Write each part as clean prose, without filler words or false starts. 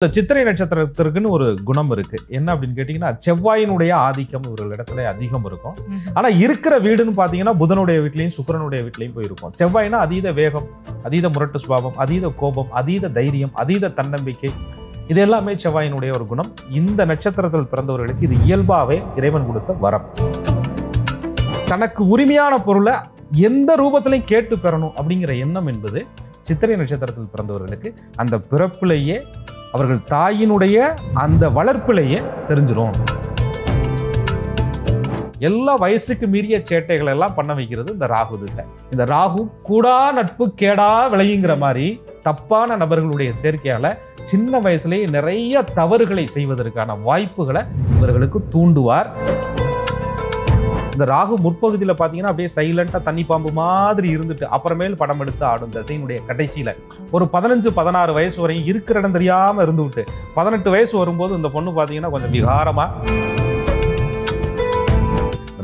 இந்த சித்திரை நட்சத்திரத்திற்குன்னு ஒரு குணம் இருக்கு. என்ன அப்படின்னு கேட்டீங்கன்னா, செவ்வாயினுடைய ஆதிக்கம் இவர்களிடத்துல அதிகம் இருக்கும். ஆனா இருக்கிற வீடுன்னு பாத்தீங்கன்னா புதனுடைய வீட்லயும் சுக்கிரனுடைய வீட்லயும் போயிருக்கும். செவ்வாய்னா அதீத வேகம், அதீத முரட்டு சுபாவம், அதீத கோபம், அதீத தைரியம், அதீத தன்னம்பிக்கை, இது எல்லாமே செவ்வாயினுடைய ஒரு குணம். இந்த நட்சத்திரத்தில் பிறந்தவர்களுக்கு இது இயல்பாவே இறைவன் கொடுத்த வரம். தனக்கு உரிமையான பொருளை எந்த ரூபத்திலையும் கேட்டு பெறணும் அப்படிங்கிற எண்ணம் என்பது சித்திரை நட்சத்திரத்தில் பிறந்தவர்களுக்கு அந்த பிறப்பிலேயே அவர்கள் தாயினுடைய அந்த வளர்ப்பிலேயே தெரிஞ்சிரும். எல்லா வயசுக்கு மீறிய சேட்டைகள் எல்லாம் பண்ண வைக்கிறது இந்த ராகு திசை. இந்த ராகு கூடா நட்பு கேடா விளையுங்கிற மாதிரி தப்பான நபர்களுடைய சேர்க்கையால சின்ன வயசுலேயே நிறைய தவறுகளை செய்வதற்கான வாய்ப்புகளை இவர்களுக்கு தூண்டுவார். இந்த ராகு முற்பகுதியில் பார்த்தீங்கன்னா அப்படியே சைலண்டா தண்ணி பாம்பு மாதிரி இருந்துட்டு அப்புறமேல் படம் எடுத்து ஆடும். தசையினுடைய கடைசியில ஒரு 15-16 வயசு வரையும் இருக்கிற இடம் தெரியாம இருந்து விட்டு 18 வயசு வரும்போது இந்த பொண்ணு பார்த்தீங்கன்னா கொஞ்சம் விகாரமா.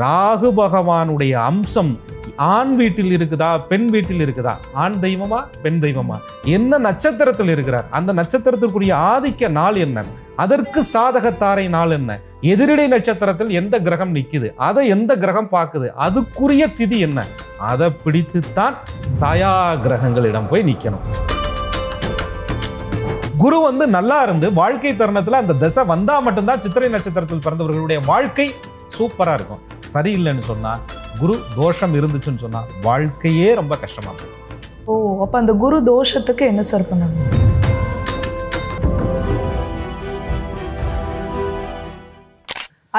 ராகு பகவானுடைய அம்சம் ஆண் வீட்டில் இருக்குதா பெண் வீட்டில் இருக்குதா, ஆண் தெய்வமா பெண் தெய்வமா, என்ன நட்சத்திரத்தில் இருக்கிறார், அந்த நட்சத்திரத்திற்குரிய ஆதிக்க நாள் என்ன, அதற்கு சாதகத்தாரை நாள் என்ன, எதிரிடை நட்சத்திரத்தில் எந்த கிரகம் நிக்குது, அதை எந்த கிரகம் பார்க்குது, அதுக்குரிய திதி என்ன, அதை பிடித்துத்தான் சாயா கிரகங்களிடம் போய் நிக்கணும். குரு நல்லா இருந்து வாழ்க்கை தருணத்துல அந்த தசை வந்தா மட்டும்தான் சித்திரை நட்சத்திரத்தில் பிறந்தவர்களுடைய வாழ்க்கை சூப்பரா இருக்கும். சரியில்லைன்னு சொன்னா, குரு தோஷம் இருந்துச்சுன்னு சொன்னா வாழ்க்கையே ரொம்ப கஷ்டமா இருக்கும். ஓ, அப்ப அந்த குரு தோஷத்துக்கு என்ன சார் பண்ணணும்?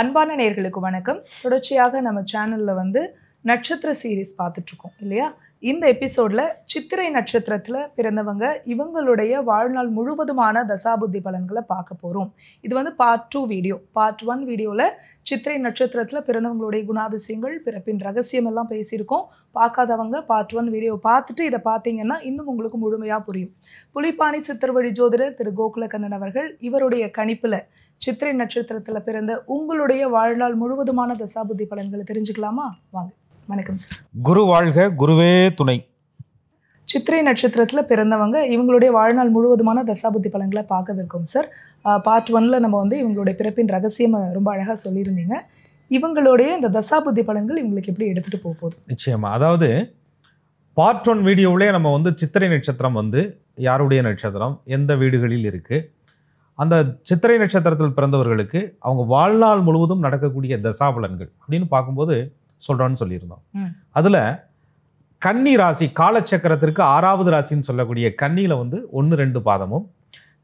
அன்பான நேயர்களுக்கு வணக்கம். தொடர்ச்சியாக நம்ம சேனல்ல நட்சத்திர சீரீஸ் பார்த்துட்டு இருக்கோம் இல்லையா? இந்த எபிசோட்ல சித்திரை நட்சத்திரத்துல பிறந்தவங்க இவங்களுடைய வாழ்நாள் முழுவதுமான தசாபுத்தி பலன்களை பார்க்க போறோம். இது பார்ட் 2 வீடியோ. பார்ட் 1 வீடியோல சித்திரை நட்சத்திரத்துல பிறந்தவங்களுடைய குணாதிசயங்கள், பிறப்பின் ரகசியம் எல்லாம் பேசியிருக்கோம். பார்க்காதவங்க பார்ட் 1 வீடியோ பார்த்துட்டு இதை பார்த்தீங்கன்னா இன்னும் உங்களுக்கு முழுமையா புரியும். புலிப்பாணி சித்தர் வழி ஜோதிடர் திரு கோகுலக்கண்ணன் அவர்கள் இவருடைய கணிப்புல சித்திரை நட்சத்திரத்துல பிறந்த உங்களுடைய வாழ்நாள் முழுவதுமான தசாபுத்தி பலன்களை தெரிஞ்சுக்கலாமா? வாங்க. வணக்கம் சார். குரு வாழ்க, குருவே துணை. சித்திரை நட்சத்திரத்துல பிறந்தவங்க இவங்களுடைய வாழ்நாள் முழுவதுமான தசாபுத்தி பலன்களை பார்க்கவிருக்கோம் சார். பார்ட் 1ல நம்ம இவங்களுடைய பிறப்பின் ரகசியம் ரொம்ப அழகா சொல்லியிருந்தீங்க. இவங்களுடைய இந்த தசாபுத்தி பலன்கள் இவங்களுக்கு எப்படி எடுத்துட்டு போகுது? நிச்சயமா. அதாவது பார்ட் 1 வீடியோவிலே நம்ம சித்திரை நட்சத்திரம் யாருடைய நட்சத்திரம், எந்த வீடுகளில் இருக்கு, அந்த சித்திரை நட்சத்திரத்தில் பிறந்தவர்களுக்கு அவங்க வாழ்நாள் முழுவதும் நடக்கக்கூடிய தசாபலன்கள் அப்படின்னு பார்க்கும்போது சொல்றோன்னு சொல்லியிருந்தோம். அதுல கன்னி ராசி காலச்சக்கரத்திற்கு 6வது ராசின்னு சொல்லக்கூடிய கன்னியில 1-2 பாதமும்,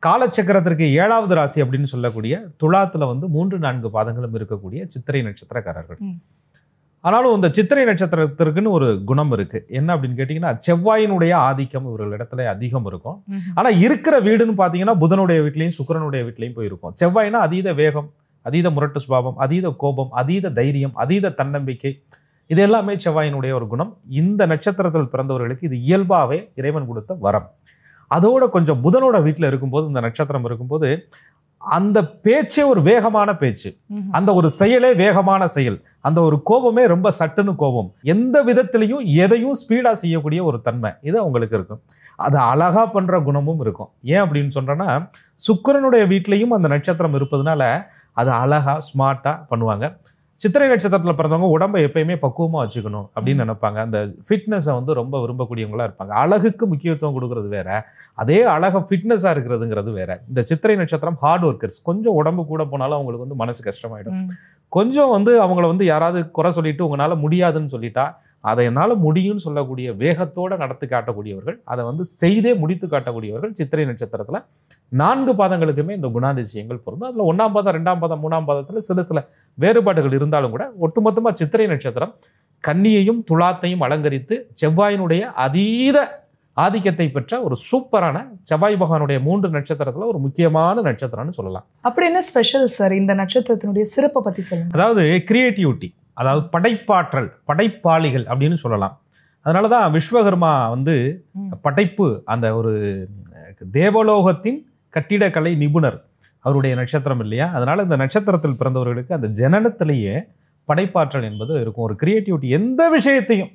காலச்சக்கரத்திற்கு 7வது ராசி அப்படின்னு சொல்லக்கூடிய துலாத்துல 3-4 பாதங்களும் இருக்கக்கூடிய சித்திரை நட்சத்திரக்காரர்கள். ஆனாலும் இந்த சித்திரை நட்சத்திரத்திற்குன்னு ஒரு குணம் இருக்கு. என்ன அப்படின்னு கேட்டீங்கன்னா, செவ்வாயினுடைய ஆதிக்கம் இவர்களிடத்துல அதிகம் இருக்கும். ஆனா இருக்கிற வீடுன்னு பாத்தீங்கன்னா புதனுடைய வீட்லயும் சுக்கிரனுடைய வீட்லயும் போயிருக்கும். செவ்வாய்னா அதீத வேகம், அதீத முரட்டு சுபாவம், அதீத கோபம், அதீத தைரியம், அதீத தன்னம்பிக்கை, இது எல்லாமே செவ்வாயினுடைய ஒரு குணம். இந்த நட்சத்திரத்தில் பிறந்தவர்களுக்கு இது இயல்பாவே இறைவன் கொடுத்த வரம். அதோட கொஞ்சம் புதனோட வீட்டில் இருக்கும்போது, இந்த நட்சத்திரம் இருக்கும்போது அந்த பேச்சே ஒரு வேகமான பேச்சு, அந்த ஒரு செயலே வேகமான செயல், அந்த ஒரு கோபமே ரொம்ப சட்டுன்னு கோபம், எந்த விதத்திலையும் எதையும் ஸ்பீடா செய்யக்கூடிய ஒரு தன்மை இது அவங்களுக்கு இருக்கும். அது அழகா பண்ற குணமும் இருக்கும். ஏன் அப்படின்னு சொல்றேன்னா, சுக்கிரனுடைய வீட்லையும் அந்த நட்சத்திரம் இருப்பதுனால அது அழகா ஸ்மார்ட்டா பண்ணுவாங்க. சித்திரை நட்சத்திரத்தில் பிறந்தவங்க உடம்பை எப்பயுமே பக்குவமா வச்சுக்கணும் அப்படின்னு நினைப்பாங்க. அந்த ஃபிட்னஸை ரொம்ப விரும்பக்கூடியவங்களா இருப்பாங்க. அழகுக்கு முக்கியத்துவம் கொடுக்கறது வேற, அதே அழகை ஃபிட்னஸா இருக்கிறதுங்கிறது வேற. இந்த சித்திரை நட்சத்திரம் ஹார்ட் ஒர்க்கர்ஸ். கொஞ்சம் உடம்பு கூட போனாலும் அவங்களுக்கு மனசு கஷ்டமாயிடும். கொஞ்சம் அவங்கள யாராவது குறை சொல்லிட்டு உங்களால முடியாதுன்னு சொல்லிட்டா, அதை என்னால் முடியும்னு சொல்லக்கூடிய வேகத்தோட நடத்தி காட்டக்கூடியவர்கள், அதை செய்தே முடித்து காட்டக்கூடியவர்கள் சித்திரை நட்சத்திரத்துல 4 பாதங்களுக்குமே இந்த குணாதிசயங்கள் பொருந்தும். அதுல 1ஆம் பாதம், 2ஆம் பாதம், 3ஆம் பாதத்துல சில வேறுபாடுகள் இருந்தாலும் கூட ஒட்டுமொத்தமா சித்திரை நட்சத்திரம் கன்னியையும் துலாத்தையும் அலங்கரித்து செவ்வாயினுடைய அதீத ஆதிக்கத்தை பெற்ற ஒரு சூப்பரான செவ்வாய் பகவானுடைய 3 நட்சத்திரத்துல ஒரு முக்கியமான நட்சத்திரம்னு சொல்லலாம். அப்படி என்ன ஸ்பெஷல் சார் இந்த நட்சத்திரத்தினுடைய சிறப்பை பத்தி சொல்லுங்க. அதாவது கிரியேட்டிவிட்டி, அதாவது படைப்பாற்றல், படைப்பாளிகள் அப்படின்னு சொல்லலாம். அதனாலதான் விஸ்வகர்மா படைப்பு, அந்த ஒரு தேவலோகத்தின் கட்டிடக்கலை நிபுணர் அவருடைய நட்சத்திரம் இல்லையா? அதனால இந்த நட்சத்திரத்தில் பிறந்தவர்களுக்கு அந்த ஜனனத்திலேயே படைப்பாற்றல் என்பது இருக்கும். ஒரு கிரியேட்டிவிட்டி, எந்த விஷயத்தையும்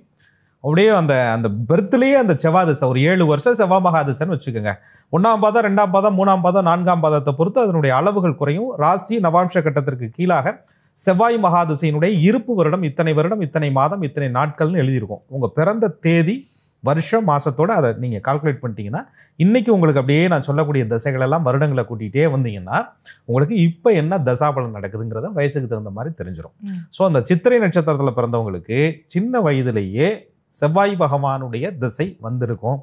அப்படியே அந்த பெர்த்லேயே அந்த செவ்வாய் திசை ஒரு 7 வருஷம் செவ்வாய் மகாதிசைன்னு வச்சுக்கோங்க. 1ஆம் பாதம் 2ஆம் பாதம் 3ஆம் பாதம் 4ஆம் பாதத்தை பொறுத்து அதனுடைய அளவுகள் குறையும். ராசி நவாம்ச கட்டத்திற்கு கீழாக செவ்வாய் மகாதிசையினுடைய இருப்பு வருடம் இத்தனை மாதம் இத்தனை நாட்கள்னு எழுதியிருக்கும். உங்கள் பிறந்த தேதி வருஷம் மாசத்தோட அதை நீங்கள் கால்குலேட் பண்ணிட்டீங்கன்னா இன்னைக்கு உங்களுக்கு அப்படியே நான் சொல்லக்கூடிய தசைகள் எல்லாம் வருடங்களை கூட்டிகிட்டே வந்தீங்கன்னா உங்களுக்கு இப்போ என்ன தசாபலன் நடக்குதுங்கிறத வயசுக்கு தகுந்த மாதிரி தெரிஞ்சிடும். ஸோ அந்த சித்திரை நட்சத்திரத்தில் பிறந்தவங்களுக்கு சின்ன வயதிலேயே செவ்வாய் பகவானுடைய திசை வந்திருக்கும்.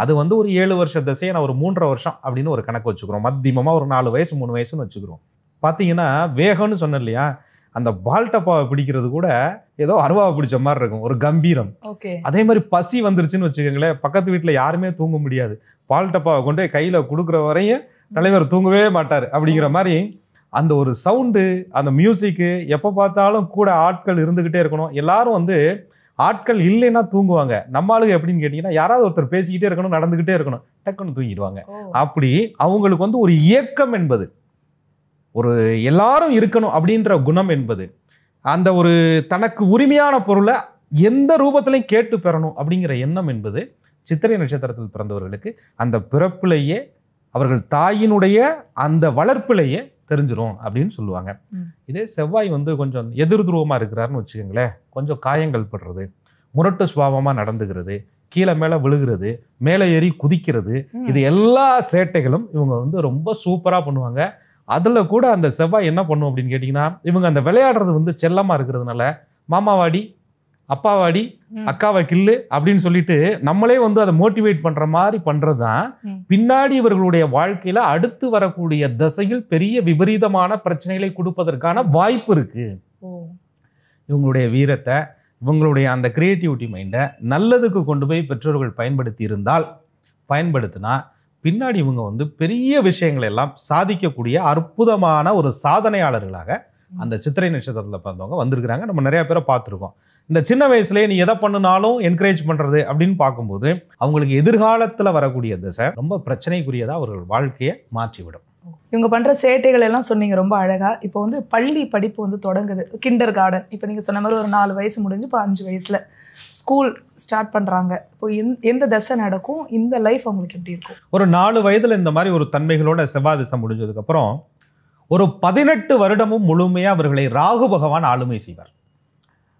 அது வந்து ஒரு 7 வருஷ திசையை நான் ஒரு 3.5 வருஷம் அப்படின்னு ஒரு கணக்கு வச்சுக்கிறோம். மத்தியமாக ஒரு 4 வயசு 3 வயசுன்னு வச்சுக்கிறோம். பார்த்தீங்கன்னா வேகம்னு சொன்னேன் இல்லையா, அந்த பால்டப்பாவை பிடிக்கிறது கூட ஏதோ அருவாவை பிடிச்ச மாதிரி இருக்கும், ஒரு கம்பீரம். அதே மாதிரி பசி வந்துருச்சுன்னு வச்சுக்கோங்களேன், பக்கத்து வீட்டில் யாருமே தூங்க முடியாது. பால்டப்பாவை கொண்டு கையில் கொடுக்குற வரையும் தலைவர் தூங்கவே மாட்டார். அப்படிங்கிற மாதிரி அந்த ஒரு சவுண்டு, அந்த மியூசிக்கு, எப்போ பார்த்தாலும் கூட ஆட்கள் இருந்துக்கிட்டே இருக்கணும். எல்லாரும் வந்து ஆட்கள் இல்லைன்னா தூங்குவாங்க. நம்ம ஆளுங்க எப்படின்னு கேட்டிங்கன்னா யாராவது ஒருத்தர் பேசிக்கிட்டே இருக்கணும், நடந்துக்கிட்டே இருக்கணும், டக்குன்னு தூங்கிடுவாங்க. அப்படி அவங்களுக்கு வந்து ஒரு இயக்கம் என்பது, ஒரு எல்லாரும் இருக்கணும் அப்படின்ற குணம் என்பது, அந்த ஒரு தனக்கு உரிமையான பொருளை எந்த ரூபத்திலையும் கேட்டு பெறணும் அப்படிங்கிற எண்ணம் என்பது சித்திரை நட்சத்திரத்தில் பிறந்தவர்களுக்கு அந்த பிறப்பிலேயே அவர்கள் தாயினுடைய அந்த வளர்ப்பிலேயே தெரிஞ்சிரும் அப்படின்னு சொல்லுவாங்க. இதே செவ்வாய் வந்து கொஞ்சம் எதிர் துருவமாக இருக்கிறாருன்னு வச்சுக்கோங்களேன், கொஞ்சம் காயங்கள் படுறது, முரட்டு சுபாவமாக நடந்துக்கிறது, கீழே மேலே விழுகிறது, மேலே ஏறி குதிக்கிறது, இது எல்லா சேட்டைகளும் இவங்க வந்து ரொம்ப சூப்பராக பண்ணுவாங்க. அதில் கூட அந்த செவ்வாய் என்ன பண்ணும் அப்படின்னு கேட்டிங்கன்னா, இவங்க அந்த விளையாடுறது வந்து செல்லமாக இருக்கிறதுனால மாமாவாடி, அப்பாவாடி, அக்காவை கில்லு அப்படின்னு சொல்லிட்டு நம்மளே வந்து அதை மோட்டிவேட் பண்ணுற மாதிரி பண்ணுறது தான் பின்னாடி இவர்களுடைய வாழ்க்கையில் அடுத்து வரக்கூடிய தசையில் பெரிய விபரீதமான பிரச்சனைகளை கொடுப்பதற்கான வாய்ப்பு இருக்கு. இவங்களுடைய வீரத்தை, இவங்களுடைய அந்த கிரியேட்டிவிட்டி மைண்டை நல்லதுக்கு கொண்டு போய் பெற்றோர்கள் பயன்படுத்தினா பின்னாடி இவங்க வந்து பெரிய விஷயங்களை எல்லாம் சாதிக்கக்கூடிய அற்புதமான ஒரு சாதனையாளர்களாக அந்த சித்திரை நட்சத்திரத்தில் பிறந்தவங்க வந்திருக்கிறாங்க. நம்ம நிறைய பேரை பார்த்துருக்கோம். இந்த சின்ன வயசுலேயே நீ எதை பண்ணினாலும் என்கரேஜ் பண்ணுறது அப்படின்னு பார்க்கும்போது அவங்களுக்கு எதிர்காலத்தில் வரக்கூடிய திசை ரொம்ப பிரச்சனைக்குரியதாக அவர்கள் வாழ்க்கையை மாற்றிவிடும். இவங்க பண்ணுற சேட்டைகள் எல்லாம் சொன்னீங்க ரொம்ப அழகாக. இப்போ வந்து பள்ளி படிப்பு வந்து தொடங்குது, கிண்டர் கார்டன். இப்போ நீங்கள் சொன்ன மாதிரி ஒரு 4 வயசு முடிஞ்சு இப்போ 5 வயசில் ஸ்கூல் ஸ்டார்ட் பண்ணுறாங்க. இப்போ எந்த தசை நடக்கும், இந்த லைஃப் அவங்களுக்கு எப்படி இருக்கும்? ஒரு 4 வயதில் இந்த மாதிரி ஒரு தன்மைகளோட செவ்வாய் திசை முடிஞ்சதுக்கப்புறம் ஒரு 18 வருடமும் முழுமையாக அவர்களை ராகு பகவான் ஆளுமை செய்வார்.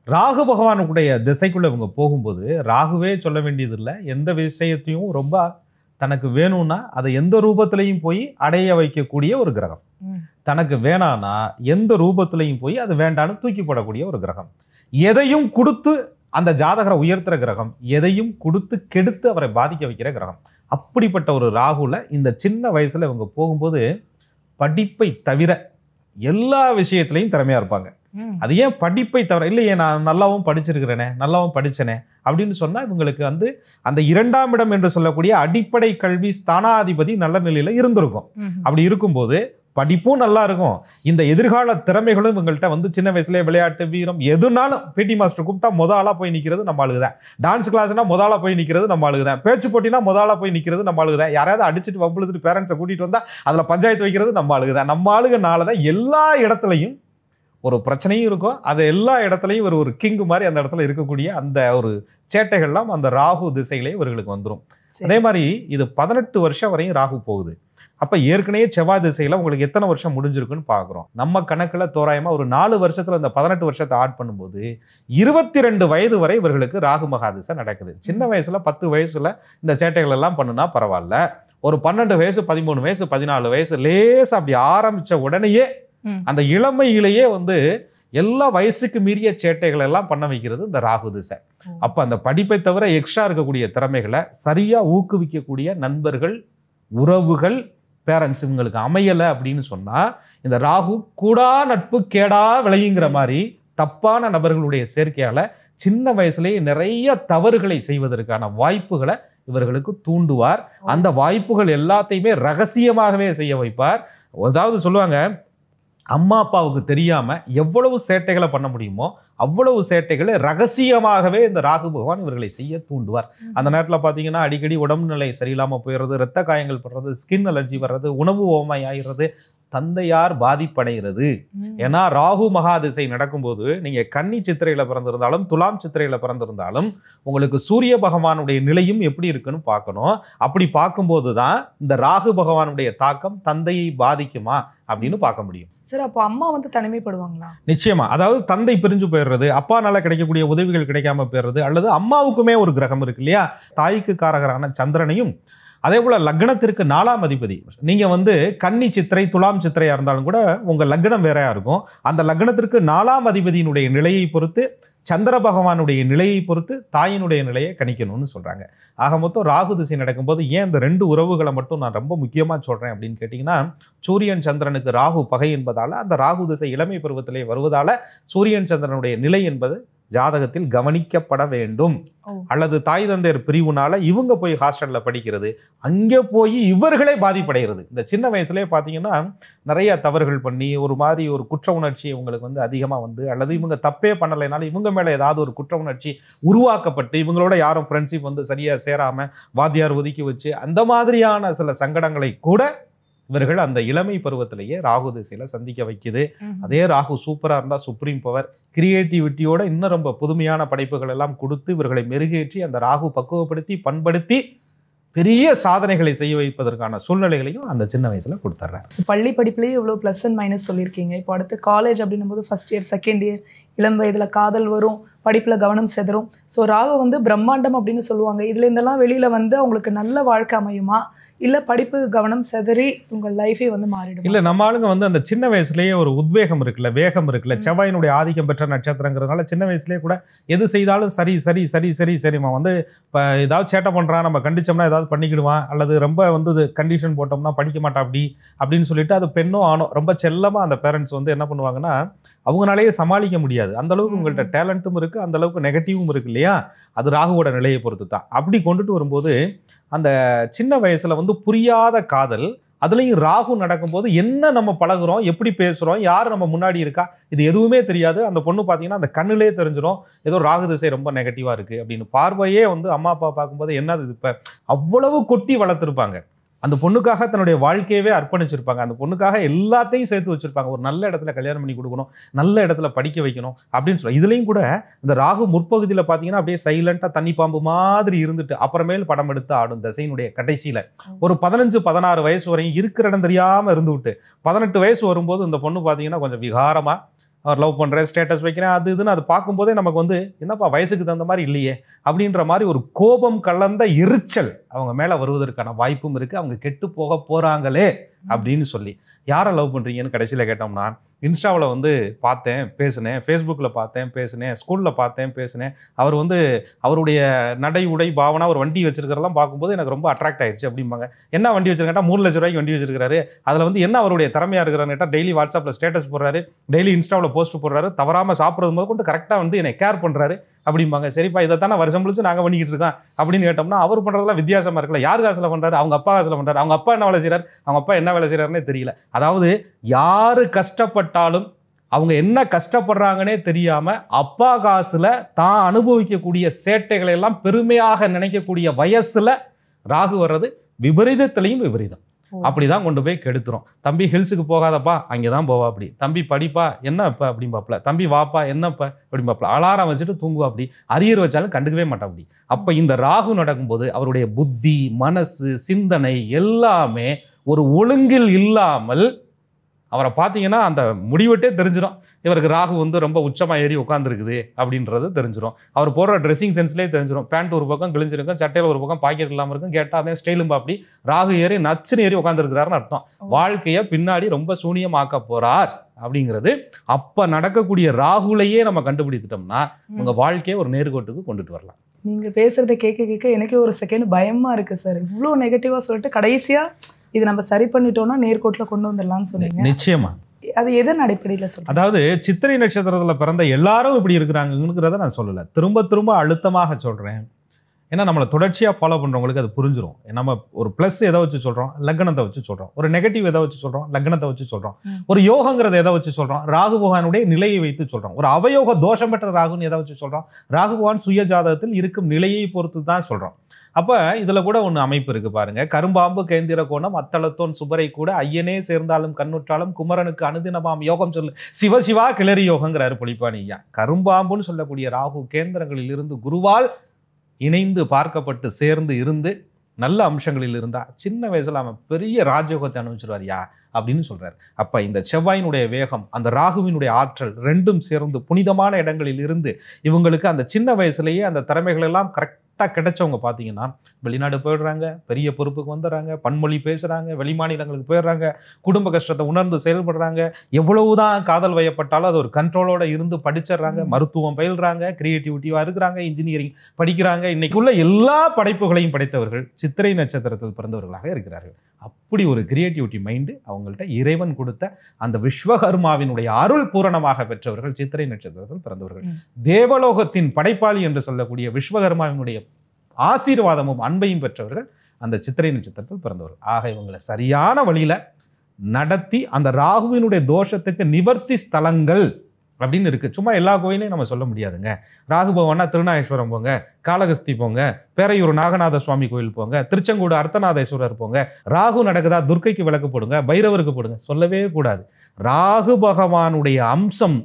ராகு பகவானுடைய திசைக்குள்ளே இவங்க போகும்போது ராகுவே சொல்ல வேண்டியதில்லை, எந்த விஷயத்தையும் ரொம்ப தனக்கு வேணும்னா அதை எந்த ரூபத்திலையும் போய் அடைய வைக்கக்கூடிய ஒரு கிரகம். தனக்கு வேணான்னா எந்த ரூபத்திலையும் போய் அது வேண்டான்னு தூக்கி போடக்கூடிய ஒரு கிரகம். எதையும் கொடுத்து அந்த ஜாதகரை உயர்த்துற கிரகம், எதையும் கொடுத்து கெடுத்து அவரை பாதிக்க வைக்கிற கிரகம். அப்படிப்பட்ட ஒரு ராகுல இந்த சின்ன வயசுல இவங்க போகும்போது படிப்பை தவிர எல்லா விஷயத்திலையும் திறமையா இருப்பாங்க. அது ஏன் படிப்பை தவிர, இல்லையே நான் நல்லாவும் படிச்சிருக்கிறேனே, நல்லாவும் படிச்சேனே அப்படின்னு சொன்னா இவங்களுக்கு வந்து அந்த 2ஆம் இடம் என்று சொல்லக்கூடிய அடிப்படை கல்வி ஸ்தானாதிபதி நல்ல நிலையில இருந்திருக்கும். அப்படி இருக்கும்போது படிப்பும் நல்லா இருக்கும், இந்த எதிர்கால திறமைகளும் இவங்கள்ட்ட வந்து சின்ன வயசுலேயே விளையாட்டு வீரம் எதுனாலும் பிடி மாஸ்டர் கூப்பிட்டா முதலா போய் நிற்கிறது நம்ம ஆளுகுதான், டான்ஸ் கிளாஸ்னா முதலா போய் நிற்கிறது நம்ம ஆளுகுதான், பேச்சு போட்டினா முதலா போய் நிற்கிறது நம்ம ஆளுகுதான், யாராவது அடிச்சுட்டு வம்புழுத்துட்டு பேரண்ட்ஸை கூட்டிட்டு வந்தா அதில் பஞ்சாயத்து வைக்கிறது நம்ம ஆளுகுதான். நம்ம ஆளுகனால தான் எல்லா இடத்துலையும் ஒரு பிரச்சனையும் இருக்கும், அது எல்லா இடத்துலையும் ஒரு கிங்கு மாதிரி அந்த இடத்துல இருக்கக்கூடிய அந்த ஒரு சேட்டைகள்லாம் அந்த ராகு திசையிலே இவர்களுக்கு வந்துடும். அதே மாதிரி இது 18 வருஷம் வரையும் ராகு போகுது. அப்போ ஏற்கனவே செவ்வாய் திசையில் உங்களுக்கு எத்தனை வருஷம் முடிஞ்சிருக்குன்னு பார்க்குறோம். நம்ம கணக்கில் தோராயமாக ஒரு 4 வருஷத்தில் இந்த 18 வருஷத்தை ஆட் பண்ணும்போது 22 வயது வரை இவர்களுக்கு ராகு மகாதிசை நடக்குது. சின்ன வயசில் 10 வயசில் இந்த சேட்டைகள் எல்லாம் பண்ணுனா பரவாயில்ல, ஒரு 12 வயசு 13 வயசு 14 வயசு லேசா அப்படி ஆரம்பித்த உடனேயே அந்த இளமையிலேயே வந்து எல்லா வயசுக்கு மீறிய சேட்டைகள் எல்லாம் பண்ண வைக்கிறது இந்த ராகு திசை. அப்போ அந்த படிப்பை தவிர எக்ஸ்ட்ரா இருக்கக்கூடிய திறமைகளை சரியாக ஊக்குவிக்கக்கூடிய நண்பர்கள், உறவுகள், பேரண்ட்ஸ் இவங்களுக்கு அமையலை அப்படின்னு சொன்னால் இந்த ராகு கூடா நட்பு கேடா விளையுங்கிற மாதிரி தப்பான நபர்களுடைய சேர்க்கையால் சின்ன வயசுலேயே நிறைய தவறுகளை செய்வதற்கான வாய்ப்புகளை இவர்களுக்கு தூண்டுவார். அந்த வாய்ப்புகள் எல்லாத்தையுமே ரகசியமாகவே செய்ய வைப்பார். அதாவது சொல்லுவாங்க, அம்மா அப்பாவுக்கு தெரியாம எவ்வளவு சேட்டைகளை பண்ண முடியுமோ அவ்வளவு சேட்டைகளை ரகசியமாகவே இந்த ராகு பகவான் இவர்களை செய்ய தூண்டுவார். அந்த நேரத்தில் பார்த்தீங்கன்னா அடிக்கடி உடம்பு நிலை சரியில்லாமல் போயிடுறது, இரத்த காயங்கள் படுறது, ஸ்கின் அலர்ஜி வர்றது, உணவு ஓமை ஆகிறது, தந்தையார் பாதிப்படைகிறது. ஏன்னா ராகு மகாதிசை நடக்கும்போது நீங்க கன்னி சித்திரையில பிறந்திருந்தாலும் துலாம் சித்திரையில பிறந்திருந்தாலும் உங்களுக்கு சூரிய பகவானுடைய நிலையும் எப்படி இருக்குன்னு பார்க்கணும். அப்படி பார்க்கும்போது தான் இந்த ராகு பகவானுடைய தாக்கம் தந்தையை பாதிக்குமா அப்படின்னு பார்க்க முடியும். சார், அப்போ அம்மா வந்து தனிமைப்படுவாங்களா? நிச்சயமா. அதாவது தந்தை பிரிஞ்சு போயிடுறது, அப்பானால கிடைக்கக்கூடிய உதவிகள் கிடைக்காம போயிடுறது, அல்லது அம்மாவுக்குமே ஒரு கிரகம் இருக்கு இல்லையா, தாய்க்கு காரகரான சந்திரனையும், அதே போல லக்னத்திற்கு 4ஆம் அதிபதி. நீங்க வந்து கன்னி சித்திரை துலாம் சித்திரையா இருந்தாலும் கூட உங்க லக்னம் வேறையா இருக்கும். அந்த லக்னத்திற்கு 4ஆம் அதிபதியினுடைய நிலையை பொறுத்து, சந்திர பகவானுடைய நிலையை பொறுத்து தாயினுடைய நிலையை கணிக்கணும்னு சொல்றாங்க. ஆக மொத்தம் ராகு திசை நடக்கும்போது ஏன் இந்த 2 உறவுகளை மட்டும் நான் ரொம்ப முக்கியமா சொல்றேன் அப்படின்னு கேட்டீங்கன்னா, சூரியன் சந்திரனுக்கு ராகு பகை என்பதால, அந்த ராகு திசை இளமை பருவத்திலே வருவதால சூரியன் சந்திரனுடைய நிலை என்பது ஜாதகத்தில் கவனிக்கப்பட வேண்டும். அல்லது தாய் தந்தையர் பிரிவுனால இவங்க போய் ஹாஸ்டல்ல படிக்கிறது, அங்கே போய் இவர்களே பாதிப்படைகிறது. இந்த சின்ன வயசுலேயே பார்த்தீங்கன்னா நிறைய தவறுகள் பண்ணி ஒரு மாதிரி ஒரு குற்ற உணர்ச்சி இவங்களுக்கு வந்து அதிகமாக வந்து, அல்லது இவங்க தப்பே பண்ணலைனாலும் இவங்க மேலே ஏதாவது ஒரு குற்ற உணர்ச்சி உருவாக்கப்பட்டு இவங்களோட யாரும் ஃப்ரெண்ட்ஷிப் வந்து சரியாக சேராமல் வாத்தியார் ஒதுக்கி வச்சு அந்த மாதிரியான சில சங்கடங்களை கூட இவர்கள் அந்த இளமை பருவத்திலேயே ராகு திசையில சந்திக்க வைக்குது. அதே ராகு சூப்பரா இருந்தா சுப்ரீம் பவர், கிரியேட்டிவிட்டியோட இன்னும் ரொம்ப புதுமையான படைப்புகள் எல்லாம் கொடுத்து இவர்களை மெருகேற்றி அந்த ராகு பக்குவப்படுத்தி பண்படுத்தி பெரிய சாதனைகளை செய்ய வைப்பதற்கான சூழ்நிலைகளையும் அந்த சின்ன வயசுல கொடுத்துட்றாரு. பள்ளி படிப்புலேயே இவ்வளோ ப்ளஸ் அண்ட் மைனஸ் சொல்லியிருக்கீங்க. இப்போ அடுத்து காலேஜ் அப்படின்னும் போது ஃபர்ஸ்ட் இயர் செகண்ட் இயர் இளம் வயதுல காதல் வரும், படிப்புல கவனம் செதறும். ஸோ ராகு வந்து பிரம்மாண்டம் அப்படின்னு சொல்லுவாங்க. இதுல இருந்தெல்லாம் வெளியில வந்து அவங்களுக்கு நல்ல வாழ்க்கை அமையுமா, இல்ல படிப்பு கவனம் செதறி உங்க லைஃபே வந்து மாறிடும்? இல்ல, நம்ம ஆளுங்க வந்து அந்த சின்ன வயசுலயே ஒரு உத்வேகம் இருக்குல்ல, வேகம் இருக்குல்ல, செவ்வாயினுடைய ஆதிக்கம் பெற்ற நட்சத்திரங்கிறதுனால சின்ன வயசுலயே கூட எது செய்தாலும் சரி சரி சரி சரி சரிமா வந்து இப்போ ஏதாவது சேட்டை பண்றான், நம்ம கண்டிச்சோம்னா ஏதாவது பண்ணிக்கிடுவான், அல்லது ரொம்ப வந்து கண்டிஷன் போட்டோம்னா படிக்க மாட்டா அப்படின்னு சொல்லிட்டு அது பெண்ணோ ஆணோ ரொம்ப செல்லமா அந்த பேரண்ட்ஸ் வந்து என்ன பண்ணுவாங்கன்னா அவங்களாலேயே சமாளிக்க முடியாது. அந்த அளவுக்கு உங்கள்கிட்ட டேலண்ட்டும் இருக்கு, அந்த அளவுக்கு நெகட்டிவும் இருக்கு இல்லையா, அது ராகுவோட நிலையை பொறுத்து தான். அப்படி கொண்டுட்டு வரும்போது அந்த சின்ன வயசுல வந்து புரியாத காதல், அதுலேயும் ராகு நடக்கும்போது என்ன நம்ம பழகுறோம், எப்படி பேசுகிறோம், யார் நம்ம முன்னாடி இருக்கா, இது எதுவுமே தெரியாது. அந்த பொண்ணு பார்த்தீங்கன்னா அந்த கண்ணிலே தெரிஞ்சிடும் ஏதோ ராகு திசை ரொம்ப நெகட்டிவாக இருக்குது அப்படின்னு. பார்வையே வந்து அம்மா அப்பா பார்க்கும்போது என்னது இது, இப்போ அவ்வளவு கொட்டி வளர்த்துருப்பாங்க. அந்த பொண்ணுக்காக தன்னுடைய வாழ்க்கையவே அர்ப்பணிச்சிருப்பாங்க, அந்த பொண்ணுக்காக எல்லாத்தையும் சேர்த்து வச்சிருப்பாங்க. ஒரு நல்ல இடத்துல கல்யாணம் பண்ணி கொடுக்கணும், நல்ல இடத்துல படிக்க வைக்கணும் அப்படின்னு சொல்ல. இதுலேயும் கூட இந்த ராகு முற்பகுதியில் பார்த்தீங்கன்னா அப்படியே சைலண்டாக தண்ணி பாம்பு மாதிரி இருந்துட்டு அப்புறமேல் படம் எடுத்து ஆடும். தசையினுடைய கடைசியில் ஒரு 15-16 வயசு வரையும் இருக்கிற இடம் தெரியாமல் இருந்து விட்டு 18 வயசு வரும்போது இந்த பொண்ணு பார்த்தீங்கன்னா கொஞ்சம் விகாரமாக அவர் லவ் பண்ணுறேன், ஸ்டேட்டஸ் வைக்கிறேன், அது இதுன்னு அது பார்க்கும்போதே நமக்கு வந்து என்னப்பா வயசுக்கு தகுந்த மாதிரி இல்லையே அப்படின்ற மாதிரி ஒரு கோபம் கலந்த எரிச்சல் அவங்க மேலே வருவதற்கான வாய்ப்பும் இருக்குது. அவங்க கெட்டு போக போகிறாங்களே அப்படின்னு சொல்லி. யாரை லவ் பண்ணுறீங்கன்னு கடைசியில் கேட்டோம்னா, இன்ஸ்டாவில் வந்து பார்த்தேன் பேசினேன், ஃபேஸ்புக்கில் பார்த்தேன் பேசினேன், ஸ்கூலில் பார்த்தேன் பேசினேன், அவர் வந்து அவருடைய நடை உடை பாவனா ஒரு வண்டி வச்சிருக்கிறதெல்லாம் பார்க்கும்போது எனக்கு ரொம்ப அட்ராக்ட் ஆயிடுச்சு அப்படிம்பாங்க. என்ன வண்டி வச்சிருக்கா, 3 லட்ச ரூபாய்க்கு வண்டி வச்சிருக்காரு, அதில் வந்து என்ன அவருடைய திறமையாக இருக்கிறான்னு கேட்டால் டெய்லி வாட்ஸ்அப்பில் ஸ்டேட்டஸ் போடுறாரு, டெய்லி இன்ஸ்டாவில் போஸ்ட் போடுறாரு, தவறாமல் சாப்பிட்றது போது கொண்டு கரெக்டாக வந்து என்னை கேர் பண்ணுறாரு அப்படிம்பாங்க. சரிப்பா, இதை தானே வருஷம் முழிச்சு நாங்கள் பண்ணிக்கிட்டு இருக்கோம் அப்படின்னு கேட்டோம்னா, அவர் பண்ணுறதுலாம் வித்தியாசமாக இருக்குல்ல. யார் காசில் பண்ணுறாரு, அவங்க அப்பா காசில் பண்ணுறாரு, அவங்க அப்பா என்ன வேலை செய்கிறார், அவங்க அப்பா என்ன வேலை செய்கிறாருன்னே தெரியல. அதாவது யார் கஷ்டப்பட்டாலும் அவங்க என்ன கஷ்டப்படுறாங்கன்னே தெரியாம அப்பா காசுல தான் அனுபவிக்கக்கூடிய சேட்டைகளை எல்லாம் பெருமையாக நினைக்கக்கூடிய வயசுல ராகு வர்றது விபரீதத்திலையும் விபரீதம். அப்படிதான் கொண்டு போய் கெடுத்துரும். தம்பி ஹில்ஸுக்கு போகாதப்பா, அங்கேதான் போவா அப்படி. தம்பி படிப்பா, என்னப்பா அப்படிம்பாப்ல. தம்பி வாப்பா, என்னப்பா அப்படிம்பாப்ல. அலாரம் வச்சுட்டு தூங்குவா அப்படி. அரியர் வச்சாலும் கண்டுக்கவே மாட்டா அப்படி. அப்ப இந்த ராகு நடக்கும்போது அவருடைய புத்தி, மனசு, சிந்தனை எல்லாமே ஒரு ஒழுங்கில் இல்லாமல் அவரை பார்த்தீங்கன்னா அந்த முடிவெட்டே தெரிஞ்சிடும். இவருக்கு ராகு வந்து ரொம்ப உச்சமாக ஏறி உட்காந்துருக்குது அப்படின்றது தெரிஞ்சிடும். அவர் போடுற ட்ரெஸ்ஸிங் சென்ஸ்லேயே தெரிஞ்சிடும். பேண்ட் ஒரு பக்கம் கிழிஞ்சிருக்கும், சட்டையில் ஒரு பக்கம் பாக்கெட் இல்லாமல் இருக்கும், கேட்டால் அதே ஸ்டைலும் அப்படி ராகு ஏறி நச்சுன்னு ஏறி உட்காந்துருக்கிறாருன்னு அர்த்தம். வாழ்க்கையை பின்னாடி ரொம்ப சூனியமாக்க போறார் அப்படிங்கிறது. அப்போ நடக்கக்கூடிய ராகுலையே நம்ம கண்டுபிடித்துட்டோம்னா உங்கள் வாழ்க்கையை ஒரு நேர்கோட்டுக்கு கொண்டுட்டு வரலாம். நீங்க பேசுறதை கேட்க கேட்க எனக்கே ஒரு செகண்ட் பயமா இருக்கு சார். இவ்வளோ நெகட்டிவா சொல்லிட்டு கடைசியா இது நம்ம சரி பண்ணிட்டோம்னா நேர்கோட்டில் கொண்டு வந்துடலாம்னு சொன்னீங்க. நிச்சயமா. அது எதன் அடிப்படையில் சொல்றீங்க? அதாவது சித்திரை நட்சத்திரத்துல பிறந்த எல்லாரும் இப்படி இருக்கிறாங்கிறத நான் சொல்லலை, திரும்ப திரும்ப அழுத்தமாக சொல்றேன். ஏன்னா நம்மளை தொடர்ச்சியாக ஃபாலோ பண்ணுறவங்களுக்கு அது புரிஞ்சிடும். நம்ம ஒரு ப்ளஸ் எதை வச்சு சொல்கிறோம், லக்னத்தை வச்சு சொல்கிறோம். ஒரு நெகட்டிவ் எதை வச்சு சொல்கிறோம், லக்னத்தை வச்சு சொல்கிறோம். ஒரு யோகங்கிறத எதை வச்சு சொல்கிறோம், ராகு பகவானுடைய நிலையை வைத்து சொல்கிறோம். ஒரு அவயோக தோஷம் பெற்ற ராகுன்னு எதை வச்சு சொல்கிறோம், ராகு பகவான் சுய ஜாதகத்தில் இருக்கும் நிலையை பொறுத்து தான் சொல்கிறோம். அப்போ இதில் கூட ஒன்று அமைப்பு இருக்குது பாருங்க. கரும்பாம்பு கேந்திர கோணம் அத்தளத்தோன் சுபரை கூட ஐயனே சேர்ந்தாலும் கண்ணுற்றாலும் குமரனுக்கு அனுதினமாம் யோகம் சொல்லு சிவசிவா கிளறி யோகங்கிறாரு புலிப்பாணி ஐயா. கரும்பாம்புன்னு சொல்லக்கூடிய ராகு கேந்திரங்களில் இருந்து குருவால் இணைந்து பார்க்கப்பட்டு சேர்ந்து இருந்து நல்ல அம்சங்களில் இருந்தால் சின்ன வயசில் அவன் பெரிய ராஜயோகத்தை அனுபவிச்சிருவாரியா அப்படின்னு சொல்கிறார். அப்போ இந்த செவ்வாயினுடைய வேகம், அந்த ராகுவினுடைய ஆற்றல் ரெண்டும் சேர்ந்து புனிதமான இடங்களில் இருந்து இவங்களுக்கு அந்த சின்ன வயசுலேயே அந்த திறமைகள் எல்லாம் கரெக்டாக கிடைச்சவங்க பார்த்தீங்கன்னா வெளிநாடு போயிடுறாங்க, பெரிய பொறுப்புக்கு வந்துடுறாங்க, பன்மொழி பேசுகிறாங்க, வெளிமாநிலங்களுக்கு போயிடுறாங்க, குடும்ப கஷ்டத்தை உணர்ந்து செயல்படுறாங்க, எவ்வளவுதான் காதல் வயப்பட்டாலும் அது ஒரு கண்ட்ரோலோட இருந்து படிச்சிடுறாங்க, மருத்துவம் பயில்றாங்க, கிரியேட்டிவிட்டிவாக இருக்கிறாங்க, இன்ஜினியரிங் படிக்கிறாங்க. இன்னைக்குள்ள எல்லா படைப்புகளையும் படைத்தவர்கள் சித்திரை நட்சத்திரத்தில் பிறந்தவர்களாக இருக்கிறார்கள். அப்படி ஒரு கிரியேட்டிவிட்டி மைண்டு அவங்கள்ட்ட இறைவன் கொடுத்த அந்த விஸ்வகர்மாவினுடைய அருள் பூரணமாக பெற்றவர்கள் சித்திரை நட்சத்திரத்தில் பிறந்தவர்கள். தேவலோகத்தின் படைப்பாளி என்று சொல்லக்கூடிய விஸ்வகர்மாவினுடைய ஆசீர்வாதமும் அன்பையும் பெற்றவர்கள் அந்த சித்திரை நட்சத்திரத்தில் பிறந்தவர்கள். ஆக இவங்களை சரியான வழியில நடத்தி அந்த ராகுவினுடைய தோஷத்துக்கு நிவர்த்தி ஸ்தலங்கள் அப்படின்னு இருக்கு. சும்மா எல்லா கோயிலையும் நம்ம சொல்ல முடியாதுங்க. ராகு பவன்னா திருநாகேஸ்வரம் போங்க, காளகஸ்தி போங்க, பேரையூர் நாகநாத சுவாமி கோயில் போங்க, திருச்செங்கோடு அர்த்தநாதேஸ்வரர் போங்க. ராகு நடக்குதா துர்க்கைக்கு விளக்கு போடுங்க, பைரவருக்கு போடுங்க, சொல்லவே கூடாது. ராகு பகவானுடைய அம்சம்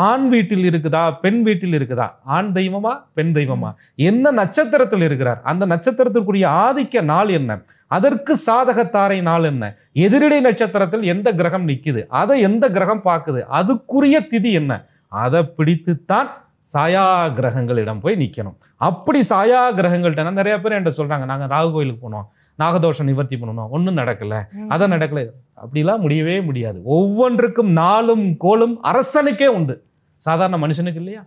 ஆண் வீட்டில் இருக்குதா பெண் வீட்டில் இருக்குதா, ஆண் தெய்வமா பெண் தெய்வமா, என்ன நட்சத்திரத்தில் இருக்கிறார், அந்த நட்சத்திரத்திற்குரிய ஆதிக்க நாள் என்ன, அதற்கு சாதகத்தாரை நாள் என்ன, எதிரிடை நட்சத்திரத்தில் எந்த கிரகம் நிற்குது, அதை எந்த கிரகம் பார்க்குது, அதுக்குரிய திதி என்ன, அதை பிடித்துத்தான் சாயா கிரகங்களிடம் போய் நிற்கணும். அப்படி சாயா கிரகங்கள்ட்ட நிறைய பேர் என்கிட்ட சொல்றாங்க, நாங்கள் ராகு கோயிலுக்கு போனோம், நாகதோஷம் நிவர்த்தி பண்ணணும், ஒன்றும் நடக்கல, அதை நடக்கல. அப்படிலாம் முடியவே முடியாது. ஒவ்வொன்றுக்கும் நாளும் கோளும் அரசனுக்கே உண்டு, சாதாரண மனுஷனுக்கு இல்லையா?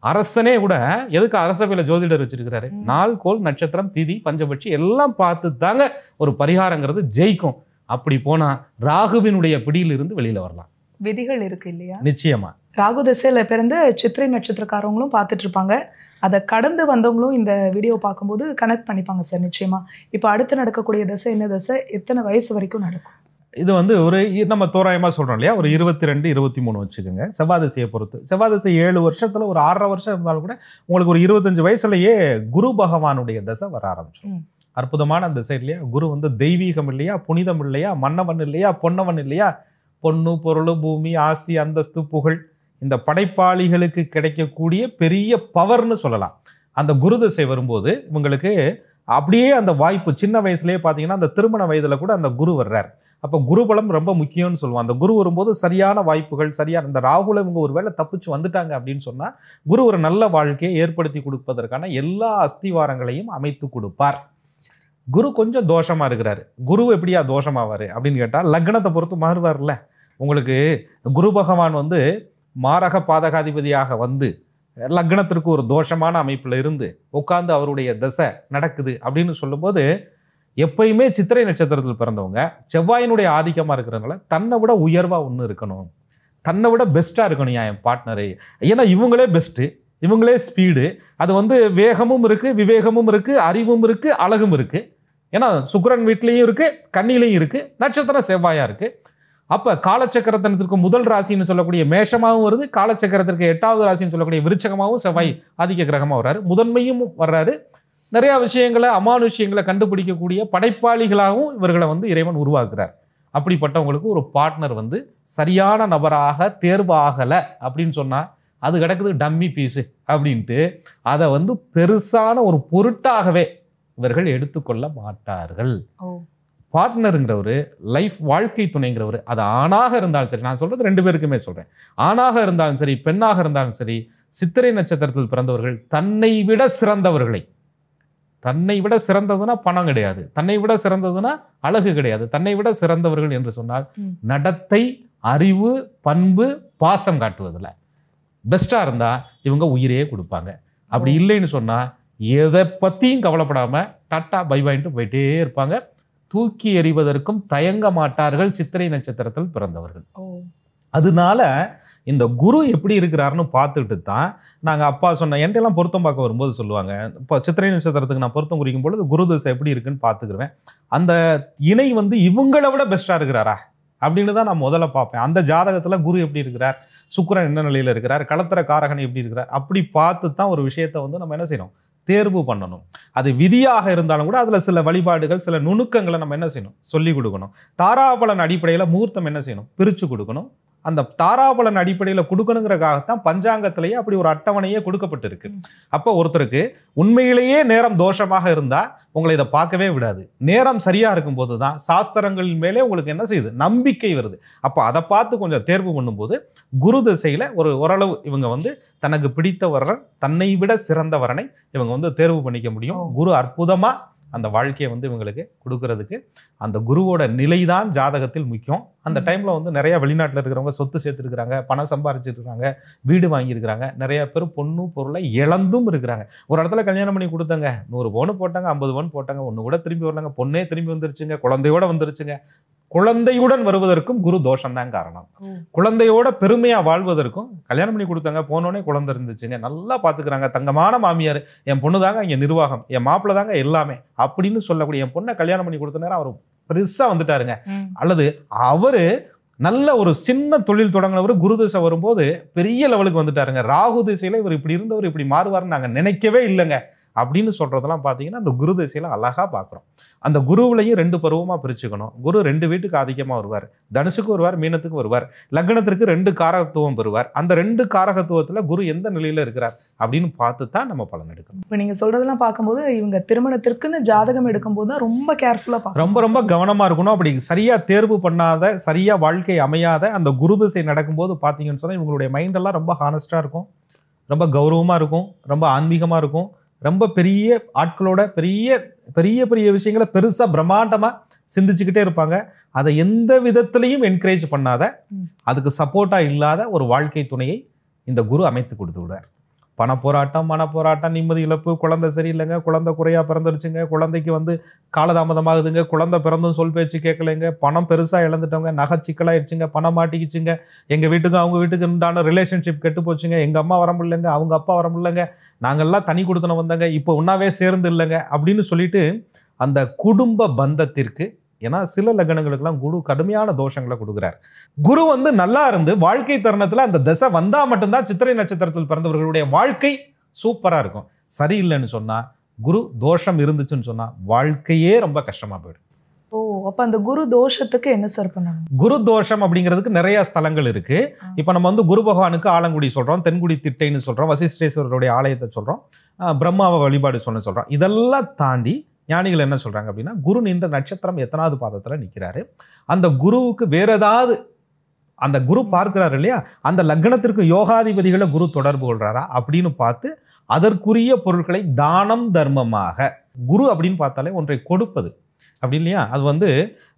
அரசனே கூட எதுக்கு அரசவையில ஜோதிடர் வச்சிருக்கிறாரு? நாள் கோள் நட்சத்திரம் திதி பஞ்சபட்சி எல்லாம் பார்த்து தாங்க ஒரு பரிகாரங்கிறது ஜெயிக்கும். அப்படி போனா ராகுவினுடைய பிடியிலிருந்து வெளியில வரலாம். விதிகள் இருக்கு இல்லையா? நிச்சயமா. ராகு திசையில பிறந்த சித்திரை நட்சத்திரக்காரவங்களும் பார்த்துட்டு இருப்பாங்க, அதை கடந்து வந்தவங்களும் இந்த வீடியோ பார்க்கும்போது கனெக்ட் பண்ணிப்பாங்க சார். நிச்சயமா. இப்போ அடுத்து நடக்கக்கூடிய தசை என்ன தசை, எத்தனை வயசு வரைக்கும் நடக்கும்? இது ஒரு நம்ம தோராயமாக சொல்கிறோம் இல்லையா, ஒரு 22 23 வச்சுக்கோங்க செவ்வாதசையை பொறுத்து. செவ்வாதசை 7 வருஷத்தில் ஒரு 6.5 வருஷம் இருந்தாலும் கூட உங்களுக்கு ஒரு 25 வயசுலேயே குரு பகவானுடைய தசை வர ஆரம்பிச்சிடும். அற்புதமான திசை இல்லையா? குரு தெய்வீகம் இல்லையா, புனிதம் இல்லையா, மன்னவன் இல்லையா, பொன்னவன் இல்லையா, பொண்ணு பொருள் பூமி ஆஸ்தி அந்தஸ்து புகழ் இந்த படைப்பாளிகளுக்கு கிடைக்கக்கூடிய பெரிய பவர்னு சொல்லலாம். அந்த குரு திசை வரும்போது இவங்களுக்கு அப்படியே அந்த வாய்ப்பு சின்ன வயசுலேயே பார்த்தீங்கன்னா அந்த திருமண வயதில் கூட அந்த குரு வர்றார். அப்போ குருபலம் ரொம்ப முக்கியம்னு சொல்லுவாங்க. அந்த குரு வரும்போது சரியான வாய்ப்புகள், சரியான இந்த ராகுல இவங்க ஒரு வேளை தப்பிச்சு வந்துட்டாங்க அப்படின்னு சொன்னால் குரு ஒரு நல்ல வாழ்க்கையை ஏற்படுத்தி கொடுப்பதற்கான எல்லா அஸ்திவாரங்களையும் அமைத்து கொடுப்பார். குரு கொஞ்சம் தோஷமாக இருக்கிறாரு. குரு எப்படியா தோஷமாவார் அப்படின்னு கேட்டால் லக்னத்தை பொறுத்து மாறுவார்ல. உங்களுக்கு குரு பகவான் மாரக பாதகாதிபதியாக லக்னத்திற்கு ஒரு தோஷமான அமைப்பில் இருந்து உட்கார்ந்து அவருடைய தசை நடக்குது அப்படின்னு சொல்லும்போது எப்பயுமே சித்திரை நட்சத்திரத்தில் பிறந்தவங்க செவ்வாயினுடைய ஆதிக்கமாக இருக்கிறதுனால தன்னை விட உயர்வாக ஒன்று இருக்கணும், தன்னை விட பெஸ்ட்டாக இருக்கணும் என் பார்ட்னரை. ஏன்னா இவங்களே பெஸ்ட்டு, இவங்களே ஸ்பீடு, அது வேகமும் இருக்குது, விவேகமும் இருக்குது, அறிவும் இருக்குது, அழகும் இருக்குது. ஏன்னா சுக்கிரன் வீட்லேயும் இருக்குது, கன்னிலையும் இருக்குது, நட்சத்திரம் செவ்வாயாக இருக்குது. அப்போ காலச்சக்கரத்திற்கு முதல் ராசின்னு சொல்லக்கூடிய மேஷமாகவும் வருது, காலச்சக்கரத்திற்கு 8வது ராசின்னு சொல்லக்கூடிய விருச்சகமாகவும் செவ்வாய் ஆதிக்க கிரகமாக வர்றாரு, முதன்மையும் வர்றாரு. நிறையா விஷயங்களை அமானுஷ்யங்களை கண்டுபிடிக்கக்கூடிய படைப்பாளிகளாகவும் இவர்களை இறைவன் உருவாக்குறார். அப்படிப்பட்டவங்களுக்கு ஒரு பார்ட்னர் சரியான நபராக தேர்வு ஆகலை அப்படின்னு சொன்னால் அது கிடக்குது டம்மி பீஸு அப்படின்ட்டு அதை பெருசான ஒரு பொருட்டாகவே இவர்கள் எடுத்துக்கொள்ள மாட்டார்கள். பார்ட்னருங்கிறவர் லைஃப் வாழ்க்கை துணைங்கிறவர் அது ஆணாக இருந்தாலும் சரி, நான் சொல்றது 2 பேருக்குமே சொல்றேன், ஆணாக இருந்தாலும் சரி பெண்ணாக இருந்தாலும் சரி, சித்திரை நட்சத்திரத்தில் பிறந்தவர்கள் தன்னை விட சிறந்தவர்களை, தன்னை விட சிறந்ததுன்னா பணம் கிடையாது, தன்னை விட சிறந்ததுன்னா அழகு கிடையாது, தன்னை விட சிறந்தவர்கள் என்று சொன்னால் நடத்தை, அறிவு, பண்பு, பாசம் காட்டுவதில் பெஸ்டா இருந்தா இவங்க உயிரையே கொடுப்பாங்க. அப்படி இல்லைன்னு சொன்னா எதை பத்தியும் கவலைப்படாம டாட்டா பை பாயின்ட்டு போயிட்டே இருப்பாங்க. தூக்கி எறிவதற்கும் தயங்க மாட்டார்கள் சித்திரை நட்சத்திரத்தில் பிறந்தவர்கள். அதனால இந்த குரு எப்படி இருக்கிறாருன்னு பார்த்துட்டு தான் நாங்கள் அப்பா சொன்ன என்கிட்டலாம் பொருத்தம் பார்க்க வரும்போது சொல்லுவாங்க, இப்போ சித்திரை நட்சத்திரத்துக்கு நான் பொருத்தம் குறிக்கும் பொழுது குரு தசை எப்படி இருக்குன்னு பார்த்துக்குருவேன். அந்த இணை இவங்களை விட பெஸ்ட்டாக இருக்கிறாரா அப்படின்னு தான் நான் முதல்ல பார்ப்பேன். அந்த ஜாதகத்தில் குரு எப்படி இருக்கிறார், சுக்கிரன் என்ன நிலையில் இருக்கிறார், களத்திர காரகன் எப்படி இருக்கிறார், அப்படி பார்த்து தான் ஒரு விஷயத்தை நம்ம என்ன செய்யணும் தேர்வு பண்ணணும். அது விதியாக இருந்தாலும் கூட அதில் சில வழிபாடுகள், சில நுணுக்கங்களை நம்ம என்ன செய்யணும், சொல்லிக் கொடுக்கணும். தாராபலன் அடிப்படையில் முகூர்த்தம் என்ன செய்யணும், பிரித்து கொடுக்கணும். அந்த தாராபலன் அடிப்படையில் கொடுக்கணுங்கிறக்காகத்தான் பஞ்சாங்கத்திலேயே அப்படி ஒரு அட்டவணையே கொடுக்கப்பட்டிருக்கு. அப்போ ஒருத்தருக்கு உண்மையிலேயே நேரம் தோஷமாக இருந்தால் உங்களை இதை பார்க்கவே விடாது. நேரம் சரியா இருக்கும்போது தான் சாஸ்திரங்களின் மேலே உங்களுக்கு என்ன செய்யுது, நம்பிக்கை வருது. அப்போ அதை பார்த்து கொஞ்சம் தேர்வு பண்ணும்போது குரு திசையில ஓரளவு இவங்க வந்து தனக்கு பிடித்தவரன், தன்னை விட சிறந்தவரனை இவங்க வந்து தேர்வு பண்ணிக்க முடியும். குரு அற்புதமா அந்த வாழ்க்கையை வந்து இவங்களுக்கு கொடுக்கறதுக்கு அந்த குருவோட நிலைதான் ஜாதகத்தில் முக்கியம். அந்த டைம்ல வந்து நிறைய வெளிநாட்டில் இருக்கிறவங்க சொத்து சேர்த்துருக்கிறாங்க, பணம் சம்பாரிச்சிருக்கிறாங்க, வீடு வாங்கியிருக்கிறாங்க. நிறைய பேர் பொண்ணு பொருளை இழந்தும் இருக்கிறாங்க. ஒரு இடத்துல கல்யாணம் பண்ணி கொடுத்தாங்க, 100 பவுன் போட்டாங்க, 50 பவுன் போட்டாங்க, ஒன்று கூட திரும்பி வரலாங்க, பொண்ணே திரும்பி வந்துருச்சுங்க, குழந்தையோட வந்துருச்சுங்க. குழந்தையுடன் வருவதற்கும் குரு தோஷம் தான் காரணம். குழந்தையோட பெருமையா வாழ்வதற்கும் கல்யாணம் பண்ணி கொடுத்தாங்க, போனோடனே குழந்தை இருந்துச்சுங்க, நல்லா பாத்துக்கிறாங்க, தங்கமான மாமியார், என் பொண்ணு தாங்க இங்க நிர்வாகம், என் மாப்பிள்ள தாங்க எல்லாமே அப்படின்னு சொல்லக்கூடிய என் பொண்ணை கல்யாணம் பண்ணி கொடுத்த நேரம் அவர் பெருசா வந்துட்டாருங்க. அல்லது அவரு நல்ல ஒரு சின்ன தொழில் தொடங்கினவர் குரு திசை வரும்போது பெரிய லெவலுக்கு வந்துட்டாருங்க. ராகு திசையில இவர் இப்படி இருந்தவர் இப்படி மாறுவாருன்னு நாங்க நினைக்கவே இல்லைங்க அப்படின்னு சொல்றதெல்லாம் பார்த்தீங்கன்னா அந்த குரு திசையில அழகா பார்க்குறோம். அந்த குருவிலையும் 2 பருவமா பிரிச்சுக்கணும். குரு 2 வீட்டுக்கு அதிகமா வருவார், தனுசுக்கு வருவார், மீனத்துக்கு வருவார், லக்னத்திற்கு 2 காரகத்துவம் பெறுவார். அந்த 2 காரகத்துவத்துல குரு எந்த நிலையில இருக்கிறார் அப்படின்னு பார்த்து தான் நம்ம பலன் எடுக்கணும். இப்போ நீங்க சொல்றதெல்லாம் பார்க்கும்போது இவங்க திருமணத்திற்குன்னு ஜாதகம் எடுக்கும்போது தான் ரொம்ப கேர்ஃபுல்லா பார்க்கணும், ரொம்ப கவனமா இருக்கணும். அப்படி சரியா தேர்வு பண்ணாத, சரியா வாழ்க்கை அமையாத அந்த குரு திசை நடக்கும்போது பார்த்தீங்கன்னு சொன்னா இவங்களுடைய மைண்ட் எல்லாம் ரொம்ப ஹானஸ்டா இருக்கும், ரொம்ப கௌரவமா இருக்கும், ரொம்ப ஆன்மீகமா இருக்கும், ரொம்ப பெரிய ஆட்களோட பெரிய பெரிய பெரிய விஷயங்களை பெருசா பிரம்மாண்டமா சிந்திச்சுக்கிட்டே இருப்பாங்க. அதை எந்த விதத்திலையும் என்கரேஜ் பண்ணாத, அதுக்கு சப்போர்ட்டா இல்லாத ஒரு வாழ்க்கை துணையை இந்த குரு அமைத்து கொடுத்து விடார். பண போராட்டம், மன போராட்டம், நிம்மதி இழப்பு, குழந்தை சரியில்லைங்க, குழந்தை குறையா பிறந்துருச்சுங்க, குழந்தைக்கு வந்து காலதாமதமாகுதுங்க, குழந்தை பிறந்தும் சொல் பேச்சு கேட்கலைங்க, பணம் பெருசா இழந்துட்டவங்க, நகை சிக்கலாயிடுச்சுங்க, பணம் மாட்டிக்கிச்சுங்க, எங்க வீட்டுக்கும் அவங்க வீட்டுக்கு உண்டான ரிலேஷன்ஷிப் கெட்டு போச்சுங்க, எங்க அம்மா வர முடியலங்க, அவங்க அப்பா வர முடியலங்க, நாங்கெல்லாம் தனி கொடுத்தன வந்தாங்க, இப்போ ஒன்னாவே சேர்ந்து இல்லைங்க அப்படின்னு சொல்லிட்டு அந்த குடும்ப பந்தத்திற்கு, ஏன்னா சில லக்னங்களுக்கெல்லாம் குரு கடுமையான தோஷங்களை கொடுக்குறார். குரு வந்து நல்லா இருந்து வாழ்க்கை தருணத்துல அந்த திசை வந்தா மட்டும்தான் சித்திரை நட்சத்திரத்தில் பிறந்தவர்களுடைய வாழ்க்கை சூப்பரா இருக்கும். சரியில்லைன்னு சொன்னா, குரு தோஷம் இருந்துச்சுன்னு சொன்னா வாழ்க்கையே ரொம்ப கஷ்டமா போயிடும். ஓ, அப்ப அந்த குரு தோஷத்துக்கு என்ன சார் பண்ணணும்? குரு தோஷம் அப்படிங்கிறதுக்கு நிறைய ஸ்தலங்கள் இருக்கு. இப்ப நம்ம வந்து குரு பகவானுக்கு ஆலங்குடி சொல்றோம், தென்குடி திட்டைன்னு சொல்றோம், வசிஷ்டேஸ்வரருடைய ஆலயத்தை சொல்றோம், பிரம்மாவை வழிபாடு சொல்றோம். இதெல்லாம் தாண்டி ஞானிகள் என்ன சொல்றாங்க அப்படின்னா, குரு நின்ற நட்சத்திரம் எத்தனாவது பாதத்துல நிற்கிறாரு, அந்த குருவுக்கு வேற ஏதாவது அந்த குரு பார்க்கிறாரு இல்லையா, அந்த லக்னத்திற்கு யோகாதிபதிகளை குரு தொடர்பு கொள்றாரா அப்படின்னு பார்த்து அதற்குரிய பொருட்களை தானம் தர்மமாக, குரு அப்படின்னு பார்த்தாலே ஒன்றை கொடுப்பது அப்படி இல்லையா, அது வந்து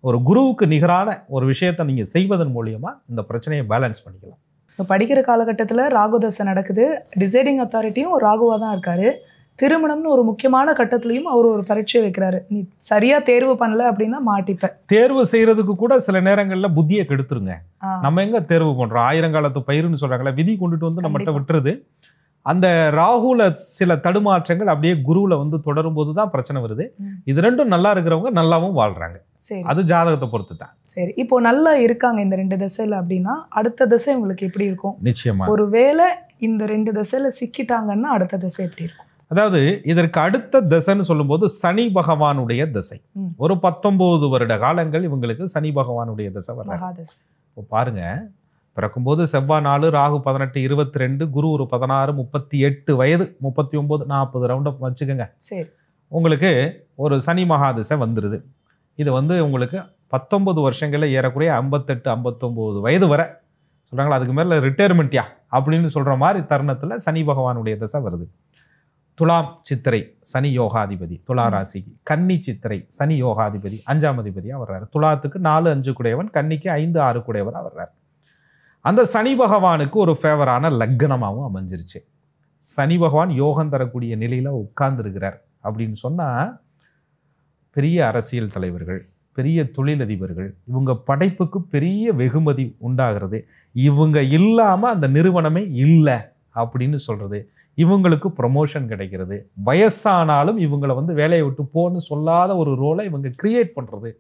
ஒரு குருவுக்கு நிகரான ஒரு விஷயத்தை நீங்க செய்வதன் மூலியமா இந்த பிரச்சனையை பேலன்ஸ் பண்ணிக்கலாம். இப்போ படிக்கிற காலகட்டத்தில் ராகு தசை நடக்குது, டிசைடிங் அத்தாரிட்டியும் ராகுவாக தான் இருக்காரு. திருமணம்னு ஒரு முக்கியமான கட்டத்திலையும் அவர் ஒரு பரீட்சை வைக்கிறாரு, நீ சரியா தேர்வு பண்ணல அப்படின்னா மாட்டிப்ப. தேர்வு செய்யறதுக்கு கூட சில நேரங்கள்ல புத்தியை கெடுத்துருங்க. நம்ம எங்க தேர்வு பண்றோம், ஆயிரங்காலத்து பயிருன்னு சொல்றாங்களா, விதி கொண்டுட்டு வந்து நம்மகிட்ட விட்டுருது. அந்த ராகுல சில தடுமாற்றங்கள் அப்படியே குருவுல வந்து தொடரும் போதுதான் பிரச்சனை வருது. இது ரெண்டும் நல்லா இருக்கிறவங்க நல்லாவும் வாழ்றாங்க. அது ஜாதகத்தை பொறுத்து தான். சரி, இப்போ நல்லா இருக்காங்க இந்த 2 திசையில அப்படின்னா அடுத்த திசை உங்களுக்கு எப்படி இருக்கும்? நிச்சயமா ஒருவேளை இந்த 2 திசையில சிக்கிட்டாங்கன்னா அடுத்த திசை எப்படி இருக்கும்? அதாவது இதற்கு அடுத்த திசைன்னு சொல்லும்போது சனி பகவானுடைய திசை. ஒரு 19 வருட காலங்கள் இவங்களுக்கு சனி பகவானுடைய திசை வர்றாங்க. பாருங்க, பிறக்கும்போது செவ்வாய் 4, ராகு 18, 22, குரு ஒரு 16, 38 வயது, 39, 40 ரவுண்ட் வச்சுக்கோங்க. சரி, உங்களுக்கு ஒரு சனி மகாதிசை வந்துடுது. இது வந்து உங்களுக்கு 19 வருஷங்களில் ஏறக்குறைய 58, 59 வயது வரை சொல்கிறாங்களா, அதுக்கு மேலே ரிட்டையர்மெண்ட்டியா அப்படின்னு சொல்கிற மாதிரி தருணத்தில் சனி பகவானுடைய திசை வருது. துலாம் சித்திரை சனி யோகாதிபதி துலா ராசிக்கு, கன்னி சித்திரை சனி யோகாதிபதி 5ஆம் அதிபதியாக வர்றாரு. துலாத்துக்கு 4, 5 குடையவன், கன்னிக்கு 5, 6 குடையவராக வர்றாரு. அந்த சனி பகவானுக்கு ஒரு ஃபேவரான லக்னமாகவும் அமைஞ்சிருச்சு. சனி பகவான் யோகம் தரக்கூடிய நிலையில உட்கார்ந்துருக்கிறார் அப்படின்னு சொன்னா, பெரிய அரசியல் தலைவர்கள், பெரிய தொழிலதிபர்கள், இவங்க படைப்புக்கு பெரிய வெகுமதி உண்டாகிறது. இவங்க இல்லாம அந்த நிறுவனமே இல்லை அப்படின்னு சொல்றது, இவங்களுக்கு ப்ரொமோஷன் கிடைக்கிறது, வயசானாலும் இவங்களை வந்து வேலையை விட்டு போன்னு சொல்லாத ஒரு ரோலை இவங்க கிரியேட் பண்றது,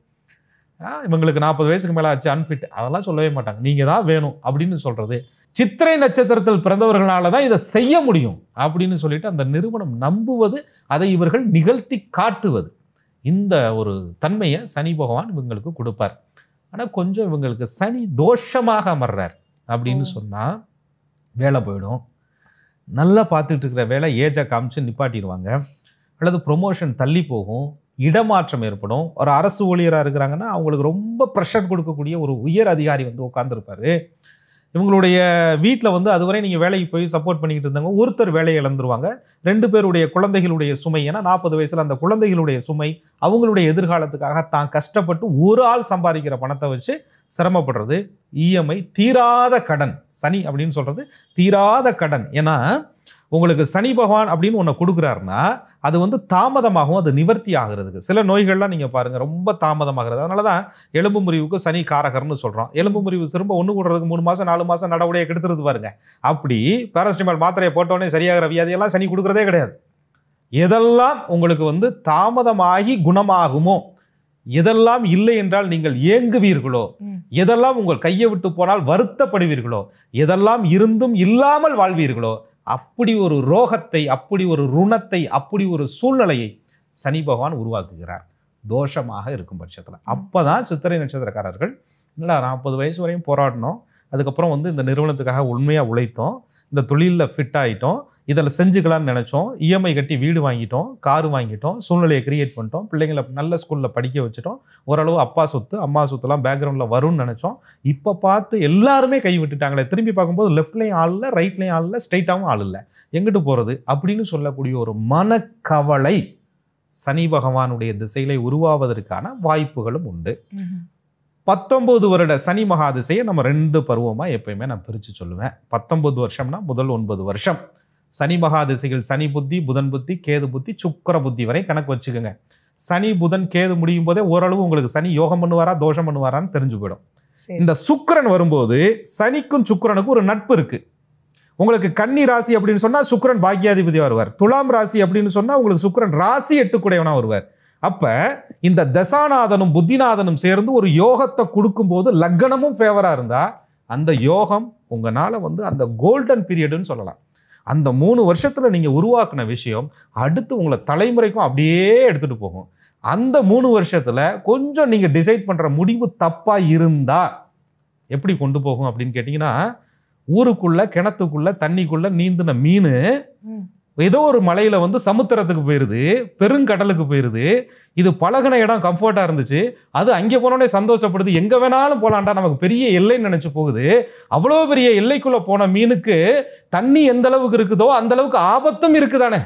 இவங்களுக்கு 40 வயசுக்கு மேலே ஆச்சு அன்ஃபிட், அதெல்லாம் சொல்லவே மாட்டாங்க. நீங்கள் தான் வேணும் அப்படின்னு சொல்கிறது. சித்திரை நட்சத்திரத்தில் பிறந்தவர்களால தான் இதை செய்ய முடியும் அப்படின்னு சொல்லிட்டு அந்த நிறுவனம் நம்புவது, அதை இவர்கள் நிகழ்த்தி காட்டுவது, இந்த ஒரு தன்மையை சனி பகவான் இவங்களுக்கு கொடுப்பார். ஆனால் கொஞ்சம் இவங்களுக்கு சனி தோஷமாக அமர்றார் அப்படின்னு சொன்னால் வேலை போயிடும். நல்லா பார்த்துட்டு இருக்கிற வேலை ஏஜை காமிச்சு நிப்பாட்டிடுவாங்க, அல்லது ப்ரொமோஷன் தள்ளி போகும், இடமாற்றம் ஏற்படும். ஒரு அரசு ஊழியராக இருக்கிறாங்கன்னா அவங்களுக்கு ரொம்ப ப்ரெஷர் கொடுக்கக்கூடிய ஒரு உயர் அதிகாரி வந்து உட்காந்துருப்பாரு. இவங்களுடைய வீட்டில் வந்து அதுவரை நீங்கள் வேலைக்கு போய் சப்போர்ட் பண்ணிக்கிட்டு இருந்தவங்க ஒருத்தர் வேலையை இழந்துருவாங்க. 2 பேருடைய குழந்தைகளுடைய சுமை, ஏன்னா 40 வயசில் அந்த குழந்தைகளுடைய சுமை, அவங்களுடைய எதிர்காலத்துக்காக தான் கஷ்டப்பட்டு ஒரு ஆள் சம்பாதிக்கிற பணத்தை வச்சு சிரமப்படுறது. இஎம்ஐ, தீராத கடன். சனி அப்படின்னு சொல்கிறது தீராத கடன். ஏன்னா உங்களுக்கு சனி பகவான் அப்படின்னு ஒன்று கொடுக்குறாருன்னா அது வந்து தாமதமாகவும் அது நிவர்த்தி ஆகிறதுக்கு. சில நோய்கள்லாம் நீங்கள் பாருங்கள் ரொம்ப தாமதமாகிறது. அதனால தான் எலும்பு முறிவுக்கு சனி காரகர்னு சொல்கிறோம். எலும்பு முறிவு திரும்ப ஒன்று கூடுறதுக்கு 3 மாதம் 4 மாதம் நடவுடைய கெடுத்துறது பாருங்க. அப்படி பேராசிட்டமால் மாத்திரையை போட்டோடனே சரியாகிற வியாதியெல்லாம் சனி கொடுக்குறதே கிடையாது. எதெல்லாம் உங்களுக்கு வந்து தாமதமாகி குணமாகுமோ, எதெல்லாம் இல்லை என்றால் நீங்கள் ஏங்குவீர்களோ, எதெல்லாம் உங்கள் கையை விட்டு போனால் வருத்தப்படுவீர்களோ, எதெல்லாம் இருந்தும் இல்லாமல் வாழ்வீர்களோ, அப்படி ஒரு ரோகத்தை, அப்படி ஒரு ருணத்தை, அப்படி ஒரு சூழ்நிலையை சனி பகவான் உருவாக்குகிறார் தோஷமாக இருக்கும் பட்சத்தில். அப்போ தான் சித்திரை நட்சத்திரக்காரர்கள் இல்லை 40 வயசு வரையும் போராடினோம், அதுக்கப்புறம் வந்து இந்த நிறுவனத்துக்காக உண்மையாக உழைத்தோம், இந்த தொழிலில் ஃபிட் ஆகிட்டோம், இதில் செஞ்சுக்கலான்னு நினச்சோம், இஎம்ஐ கட்டி வீடு வாங்கிட்டோம், காரு வாங்கிட்டோம், சூழ்நிலையை கிரியேட் பண்ணிட்டோம், பிள்ளைங்களை நல்ல ஸ்கூலில் படிக்க வச்சுட்டோம், ஓரளவு அப்பா சொத்து அம்மா சொத்துலாம் பேக்ரவுண்டில் வரும்னு நினச்சோம். இப்போ பார்த்து எல்லாருமே கை விட்டுட்டாங்களே. திரும்பி பார்க்கும்போது லெஃப்ட்லேயும் ஆள் இல்லை, ரைட்லேயும் ஆள் இல்லை, ஸ்ட்ரைட்டாகவும் ஆள் இல்லை, எங்கிட்டு போகிறது அப்படின்னு சொல்லக்கூடிய ஒரு மனக்கவலை சனி பகவானுடைய திசையிலே உருவாவதற்கான வாய்ப்புகளும் உண்டு. 19 வருட சனி மகா திசையை நம்ம 2 பருவமாக எப்பயுமே நான் பிரித்து சொல்லுவேன். 19 வருஷம்னா முதல் 9 வருஷம் சனி மகா திசைகள், சனி புத்தி, புதன் புத்தி, கேது புத்தி, சுக்கிர புத்தி வரை கணக்கு வச்சுக்கோங்க. சனி புதன் கேது முடியும் போதே ஓரளவு உங்களுக்கு சனி யோகம் பண்ணுவாரா தோஷம் பண்ணுவாரான்னு தெரிஞ்சு போயிடும். இந்த சுக்கிரன் வரும்போது சனிக்கும் சுக்கிரனுக்கும் ஒரு நட்பு இருக்கு. உங்களுக்கு கன்னி ராசி அப்படின்னு சொன்னா சுக்கிரன் பாக்கியாதிபதியா வருவார். துலாம் ராசி அப்படின்னு சொன்னா உங்களுக்கு சுக்கிரன் ராசி 8 கூடையவனா வருவார். அப்ப இந்த தசாநாதனும் புத்திநாதனும் சேர்ந்து ஒரு யோகத்தை கொடுக்கும் போது லக்னமும் ஃபேவரா இருந்தா அந்த யோகம் உங்களால வந்து அந்த கோல்டன் பீரியட்னு சொல்லலாம். அந்த 3 வருஷத்துல நீங்க உருவாக்குன விஷயம் அடுத்து உங்களை தலைமுறைக்கும் அப்படியே எடுத்துட்டு போகும். அந்த 3 வருஷத்துல கொஞ்சம் நீங்க டிசைட் பண்ற முடிவு தப்பா இருந்தா எப்படி கொண்டு போகும் அப்படின்னு கேட்டீங்கன்னா, ஊருக்குள்ள கிணத்துக்குள்ள தண்ணிக்குள்ள நீந்தின மீன் ஏதோ ஒரு மலையில வந்து சமுத்திரத்துக்கு போயிருது, பெருங்கடலுக்கு போயிருது. இது பழகின இடம் கம்ஃபர்ட்டா இருந்துச்சு, அது அங்கே போனோடனே சந்தோஷப்படுது, எங்க வேணாலும் போலான்டா, நமக்கு பெரிய எல்லைன்னு நினைச்சு போகுது. அவ்வளோ பெரிய எல்லைக்குள்ள போன மீனுக்கு தண்ணி எந்த அளவுக்கு இருக்குதோ அந்த அளவுக்கு ஆபத்தும் இருக்குதானே.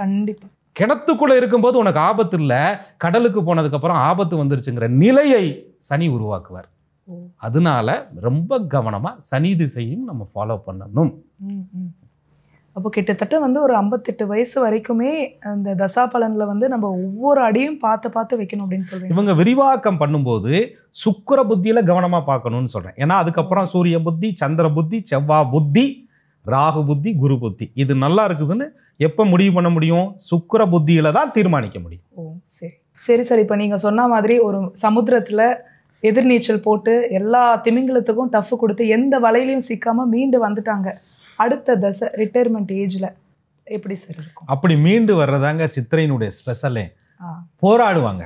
கண்டிப்பா. கிணத்துக்குள்ள இருக்கும்போது உனக்கு ஆபத்து இல்லை, கடலுக்கு போனதுக்கு அப்புறம் ஆபத்து வந்துருச்சுங்கிற நிலையை சனி உருவாக்குவார். அதனால ரொம்ப கவனமா சனி திசையும் நம்ம ஃபாலோ பண்ணணும். அப்போ கிட்டத்தட்ட வந்து ஒரு 58 வயசு வரைக்குமே அந்த தசா பலன்ல வந்து நம்ம ஒவ்வொரு அடியும் பார்த்து பார்த்து வைக்கணும் அப்படின்னு சொல்றீங்க. இவங்க விரிவாக்கம் பண்ணும்போது சுக்கிர புத்தியில கவனமா பார்க்கணும்னு சொல்றேன். ஏன்னா அதுக்கப்புறம் சூரிய புத்தி, சந்திர புத்தி, செவ்வாய் புத்தி, ராகு புத்தி, குரு புத்தி, இது நல்லா இருக்குதுன்னு எப்ப முடிவு பண்ண முடியும்? சுக்கிர புத்தியில தான் தீர்மானிக்க முடியும். ஓ சரி சரி சரி. இப்போ நீங்க சொன்ன மாதிரி ஒரு சமுத்திரத்துல எதிர்நீச்சல் போட்டு எல்லா திமிங்கலத்துக்கும் டஃப் கொடுத்து எந்த வலையிலையும் சிக்காம மீண்டு வந்துட்டாங்க. அடுத்த தசை ரிட்டையர்மெண்ட் ஏஜ்ல எப்படி சார் இருக்கும்? அப்படி மீண்டு வர்றதாங்க சித்திரையினுடைய ஸ்பெஷலே. போராடுவாங்க,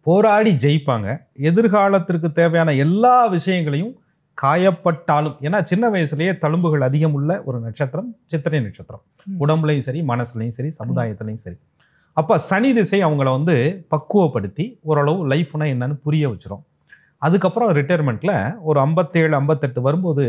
போராடி ஜெயிப்பாங்க. எதிர்காலத்திற்கு தேவையான எல்லா விஷயங்களையும் காயப்பட்டாலும், ஏன்னா சின்ன வயசுலேயே தழும்புகள் அதிகம் உள்ள ஒரு நட்சத்திரம் சித்திரை நட்சத்திரம். உடம்புலையும் சரி, மனசுலையும் சரி, சமுதாயத்துலையும் சரி. அப்போ சனி திசை அவங்கள வந்து பக்குவப்படுத்தி ஓரளவு லைஃப்னா என்னன்னு புரிய வச்சிரும். அதுக்கப்புறம் ரிட்டையர்மெண்ட்டில் ஒரு 57 58 வரும்போது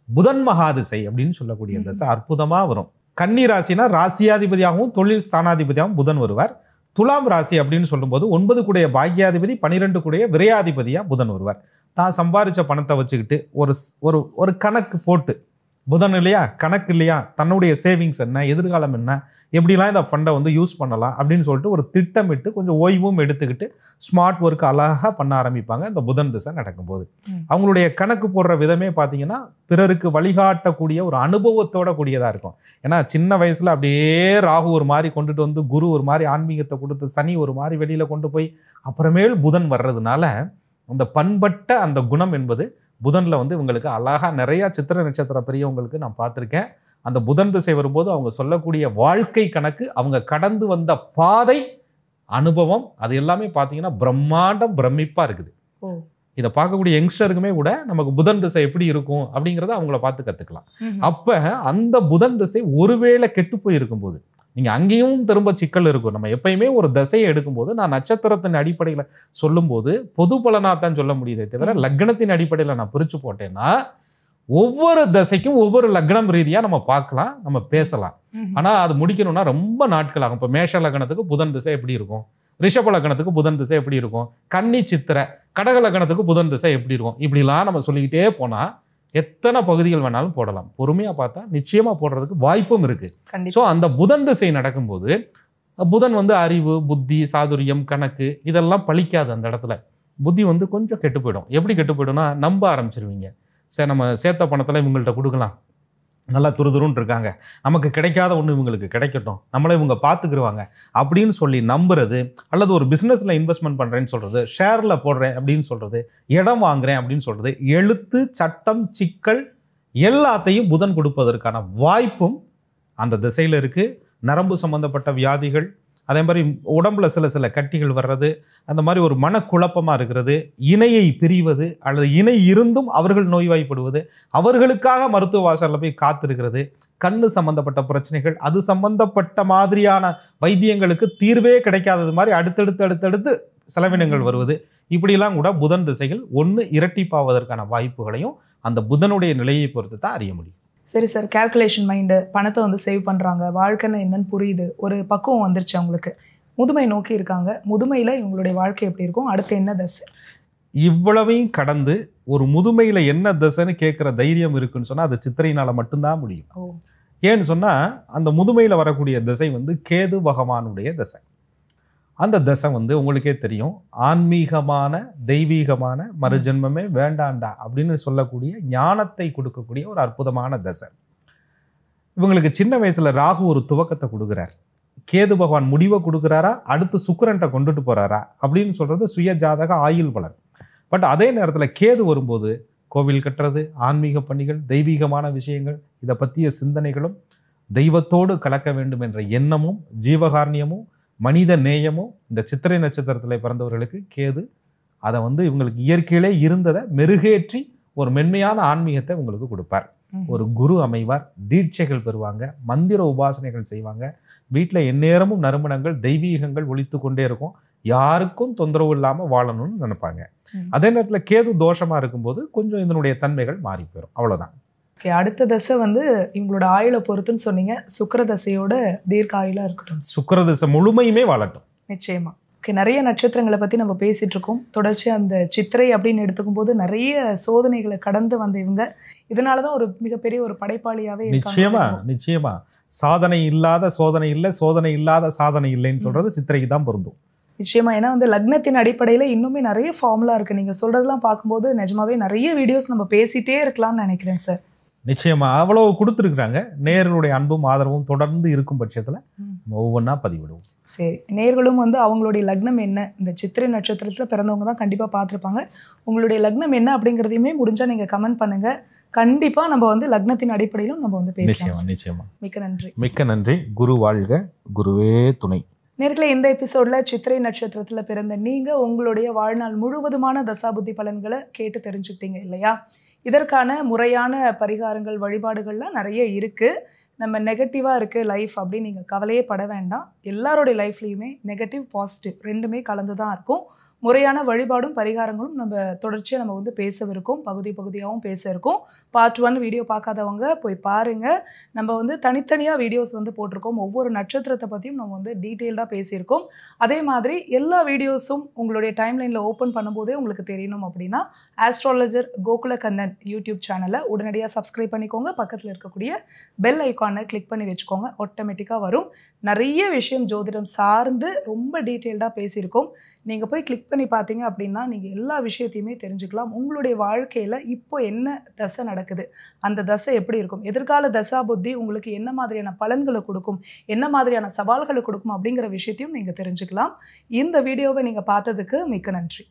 புதன் மகாதிசை அப்படின்னு சொல்லக்கூடிய தசை அற்புதமாக வரும். கன்னி ராசினா ராசியாதிபதியாகவும் தொழில் ஸ்தானாதிபதியாகவும் புதன் வருவார். துலாம் ராசி அப்படின்னு சொல்லும்போது 9 கூடைய பாக்கியாதிபதி 12 கூடைய விரையாதிபதியாக புதன் வருவார். தான் சம்பாதிச்ச பணத்தை வச்சுக்கிட்டு ஒரு ஒரு கணக்கு போட்டு, புதன் இல்லையா கணக்கு இல்லையா, தன்னுடைய சேவிங்ஸ் என்ன, எதிர்காலம் என்ன, எப்படிலாம் இந்த ஃபண்டை வந்து யூஸ் பண்ணலாம் அப்படின்னு சொல்லிட்டு ஒரு திட்டமிட்டு கொஞ்சம் ஓய்வும் எடுத்துக்கிட்டு ஸ்மார்ட் ஒர்க் அழகாக பண்ண ஆரம்பிப்பாங்க இந்த புதன் திசை நடக்கும்போது. அவங்களுடைய கணக்கு போடுற விதமே பார்த்தீங்கன்னா பிறருக்கு வழிகாட்டக்கூடிய ஒரு அனுபவத்தோட கூடியதாக இருக்கும். ஏன்னா சின்ன வயசில் அப்படியே ராகு ஒரு மாதிரி கொண்டுட்டு வந்து, குரு ஒரு மாதிரி ஆன்மீகத்தை கொடுத்து, சனி ஒரு மாதிரி வெளியில் கொண்டு போய் அப்புறமேல் புதன் வர்றதுனால அந்த பண்பட்ட அந்த குணம் என்பது புதனில் வந்து இவங்களுக்கு அழகாக நிறையா சித்திரை நட்சத்திர பெரியவங்களுக்கு நான் பார்த்துருக்கேன். அந்த புதன் திசை வரும்போது அவங்க சொல்லக்கூடிய வாழ்க்கை கணக்கு, அவங்க கடந்து வந்த பாதை, அனுபவம், அது எல்லாமே பார்த்தீங்கன்னா பிரம்மாண்டம், பிரமிப்பாக இருக்குது. இதை பார்க்கக்கூடிய யங்ஸ்டருக்குமே கூட நமக்கு புதன் திசை எப்படி இருக்கும் அப்படிங்கிறத அவங்கள பார்த்து கற்றுக்கலாம். அப்போ அந்த புதன் திசை ஒருவேளை கெட்டு போய் இருக்கும்போது நீங்கள் அங்கேயும் திரும்ப சிக்கல் இருக்கும். நம்ம எப்பயுமே ஒரு திசையை எடுக்கும்போது நான் நட்சத்திரத்தின் அடிப்படையில் சொல்லும்போது பொது பலனாக தான் சொல்ல முடியுதே தவிர லக்னத்தின் அடிப்படையில் நான் பிரித்து போட்டேன்னா ஒவ்வொரு தசைக்கும் ஒவ்வொரு லக்னம் ரீதியாக நம்ம பார்க்கலாம், நம்ம பேசலாம். ஆனால் அது முடிக்கணும்னா ரொம்ப நாட்கள் ஆகும். இப்போ மேஷ லக்னத்துக்கு புதன் திசை எப்படி இருக்கும், ரிஷப லக்னத்துக்கு புதன் திசை எப்படி இருக்கும், கன்னி சித்திரை கடக லக்னத்துக்கு புதன் திசை எப்படி இருக்கும், இப்படிலாம் நம்ம சொல்லிக்கிட்டே போனால் எத்தனை பகுதிகள் வேணாலும் போடலாம். பொறுமையாக பார்த்தா நிச்சயமாக போடுறதுக்கு வாய்ப்பும் இருக்குது. ஸோ அந்த புதன் திசை நடக்கும்போது புதன் வந்து அறிவு, புத்தி, சாதுரியம், கணக்கு இதெல்லாம் பழிக்காது. அந்த இடத்துல புத்தி வந்து கொஞ்சம் கெட்டு போயிடும். எப்படி கெட்டு போயிடும்னா நம்ப ஆரம்பிச்சிருவீங்க. சரி, நம்ம சேர்த்த பணத்தில் இவங்கள்ட்ட கொடுக்கலாம், நல்லா துருதுருன்னு இருக்காங்க, நமக்கு கிடைக்காத ஒன்று இவங்களுக்கு கிடைக்கட்டும், நம்மளை இவங்க பார்த்துக்குருவாங்க அப்படின்னு சொல்லி நம்புறது, அல்லது ஒரு பிஸ்னஸில் இன்வெஸ்ட்மெண்ட் பண்ணுறேன்னு சொல்கிறது, ஷேரில் போடுறேன் அப்படின்னு சொல்கிறது, இடம் வாங்குறேன் அப்படின்னு சொல்கிறது, எழுத்து, சட்டம், சிக்கல் எல்லாத்தையும் புதன் கொடுப்பதற்கான வாய்ப்பும் அந்த திசையில் இருக்குது. நரம்பு சம்பந்தப்பட்ட வியாதிகள், அதே மாதிரி உடம்புல சில கட்டிகள் வர்றது, அந்த மாதிரி ஒரு மனக்குழப்பமாக இருக்கிறது, இணையை பிரிவது அல்லது இணை இருந்தும் அவர்கள் நோய்வாய்ப்படுவது, அவர்களுக்காக மருத்துவ வாசலில் போய் காத்திருக்கிறது, கண்ணு சம்பந்தப்பட்ட பிரச்சனைகள், அது சம்பந்தப்பட்ட மாதிரியான வைத்தியங்களுக்கு தீர்வே கிடைக்காதது மாதிரி அடுத்தடுத்து செலவினங்கள் வருவது, இப்படிலாம் கூட புதன் திசைகள் ஒன்று இரட்டிப்பாவதற்கான வாய்ப்புகளையும் அந்த புதனுடைய நிலையை பொறுத்து தான் அறிய முடியும். சரி சார், கால்குலேஷன் மைண்டு, பணத்தை வந்து சேவ் பண்ணுறாங்க, வாழ்க்கைன்னு என்னன்னு புரியுது, ஒரு பக்குவம் வந்துருச்சு அவங்களுக்கு, முதுமை நோக்கி இருக்காங்க, முதுமையில் இவங்களுடைய வாழ்க்கை எப்படி இருக்கும், அடுத்து என்ன தசை, இவ்வளவையும் கடந்து ஒரு முதுமையில் என்ன தசைன்னு கேட்குற தைரியம் இருக்குன்னு சொன்னால் அது சித்திரையினால் மட்டும்தான் முடியும். ஏன்னு சொன்னால் அந்த முதுமையில் வரக்கூடிய திசை வந்து கேது பகவானுடைய திசை. அந்த தசை வந்து உங்களுக்கே தெரியும், ஆன்மீகமான தெய்வீகமான மறுஜென்மமே வேண்டாண்டா அப்படின்னு சொல்லக்கூடிய ஞானத்தை கொடுக்கக்கூடிய ஒரு அற்புதமான தசை. இவங்களுக்கு சின்ன வயசுல ராகு ஒரு துவக்கத்தை கொடுக்குறார், கேது பகவான் முடிவை கொடுக்குறாரா, அடுத்து சுக்கிரன்ட்ட கொண்டுட்டு போறாரா அப்படின்னு சொல்றது சுய ஜாதக ஆயுள் பலன். பட் அதே நேரத்தில் கேது வரும்போது கோவில் கட்டுறது, ஆன்மீக பணிகள், தெய்வீகமான விஷயங்கள், இதை பற்றிய சிந்தனைகளும், தெய்வத்தோடு கலக்க வேண்டும் என்ற எண்ணமும், ஜீவகாரணியமும், மனித நேயமும் இந்த சித்திரை நட்சத்திரத்தில் பிறந்தவர்களுக்கு கேது அதை வந்து இவங்களுக்கு இயற்கையிலே இருந்ததை மெருகேற்றி ஒரு மென்மையான ஆன்மீகத்தை உங்களுக்கு கொடுப்பார். ஒரு குரு அமைவார், தீட்சைகள் பெறுவாங்க, மந்திர உபாசனைகள் செய்வாங்க, வீட்டில் எந்நேரமும் நறுமணங்கள், தெய்வீகங்கள் ஒலித்து கொண்டே இருக்கும், யாருக்கும் தொந்தரவு இல்லாமல் வாழணும்னு நினைப்பாங்க. அதே நேரத்தில் கேது தோஷமாக இருக்கும்போது கொஞ்சம் இதனுடைய தன்மைகள் மாறி போயிடும், அவ்வளோதான். ஓகே, அடுத்த தசை வந்து இவங்களோட ஆயுளை பொறுத்துன்னு சொன்னீங்க, சுக்கிர தசையோட தீர்க்க ஆயுளாக இருக்கட்டும். சுக்கிர தசை முழுமையுமே வாழட்டும் நிச்சயமா. ஓகே, நிறைய நட்சத்திரங்களை பற்றி நம்ம பேசிகிட்டு இருக்கோம். தொடர்ச்சி அந்த சித்திரை அப்படின்னு எடுத்துக்கும் போது நிறைய சோதனைகளை கடந்து வந்த இவங்க இதனால தான் ஒரு மிகப்பெரிய ஒரு படைப்பாளியாகவே நிச்சயமா சாதனை இல்லாத சோதனை இல்லை, சோதனை இல்லாத சாதனை இல்லைன்னு சொல்றது சித்திரைக்கு தான் பொருந்தும். நிச்சயமா. ஏன்னா வந்து லக்னத்தின் அடிப்படையில் இன்னுமே நிறைய ஃபார்முலா இருக்குது. நீங்கள் சொல்கிறதெல்லாம் பார்க்கும்போது நிஜமாவே நிறைய வீடியோஸ் நம்ம பேசிகிட்டே இருக்கலாம்னு நினைக்கிறேன் சார். நிச்சயமா அவ்வளோ கொடுத்துருக்குறாங்க. நேயர்களுடைய அன்பும் ஆதரவும் தொடர்ந்து இருக்கும் பட்சத்தில் ஒவ்வொன்றா பதிவிடுவோம். சரி, நேயர்களும் வந்து அவங்களுடைய லக்னம் என்ன, இந்த சித்திரை நட்சத்திரத்தில் பிறந்தவங்க தான் கண்டிப்பாக பார்த்துருப்பாங்க. உங்களுடைய லக்னம் என்ன அப்படிங்கிறதையுமே முடிஞ்சால் நீங்கள் கமெண்ட் பண்ணுங்கள். கண்டிப்பாக நம்ம வந்து லக்னத்தின் அடிப்படையிலும் நம்ம வந்து பேசலாம். நிச்சயமா. மிக்க நன்றி. குரு வாழ்க, குருவே துணை. நேர்களே, இந்த எபிசோடில் சித்திரை நட்சத்திரத்தில் பிறந்த நீங்கள் உங்களுடைய வாழ்நாள் முழுவதுமான தசாபுத்தி பலன்களை கேட்டு தெரிஞ்சுக்கிட்டீங்க இல்லையா? இதற்கான முறையான பரிகாரங்கள், வழிபாடுகள்லாம் நிறைய இருக்குது. நம்ம நெகட்டிவாக இருக்குது லைஃப் அப்படின்னு நீங்கள் கவலையே பட வேண்டாம். எல்லாருடைய லைஃப்லேயுமே நெகட்டிவ் பாசிட்டிவ் ரெண்டுமே கலந்து தான் இருக்கும். முறையான வழிபாடும் பரிகாரங்களும் நம்ம தொடர்ச்சியாக நம்ம வந்து பேசவிருக்கோம், பகுதியாகவும் பேச இருக்கோம். பார்ட் 1 வீடியோ பார்க்காதவங்க போய் பாருங்கள். நம்ம வந்து தனித்தனியாக வீடியோஸ் வந்து போட்டிருக்கோம். ஒவ்வொரு நட்சத்திரத்தை பற்றியும் நம்ம வந்து டீட்டெயில்டாக பேசியிருக்கோம். அதே மாதிரி எல்லா வீடியோஸும் உங்களுடைய டைம்லைனில் ஓப்பன் பண்ணும்போதே உங்களுக்கு தெரியணும் அப்படின்னா ஆஸ்ட்ராலஜர் கோகுல கண்ணன் யூடியூப் சேனலை உடனடியாக சப்ஸ்கிரைப் பண்ணிக்கோங்க. பக்கத்தில் இருக்கக்கூடிய பெல் ஐக்கானை கிளிக் பண்ணி வச்சுக்கோங்க, ஆட்டோமேட்டிக்காக வரும். நிறைய விஷயம் ஜோதிடம் சார்ந்து ரொம்ப டீட்டெயில்டாக பேசியிருக்கோம். நீங்கள் போய் கிளிக் பண்ணி பார்த்தீங்க அப்படின்னா நீங்கள் எல்லா விஷயத்தையுமே தெரிஞ்சுக்கலாம். உங்களுடைய வாழ்க்கையில் இப்போ என்ன தசை நடக்குது, அந்த தசை எப்படி இருக்கும், எதிர்கால தசா புத்தி உங்களுக்கு என்ன மாதிரியான பலன்களை கொடுக்கும், என்ன மாதிரியான சவால்களை கொடுக்கும் அப்படிங்கிற விஷயத்தையும் நீங்கள் தெரிஞ்சுக்கலாம். இந்த வீடியோவை நீங்கள் பார்த்ததுக்கு மிக்க நன்றி.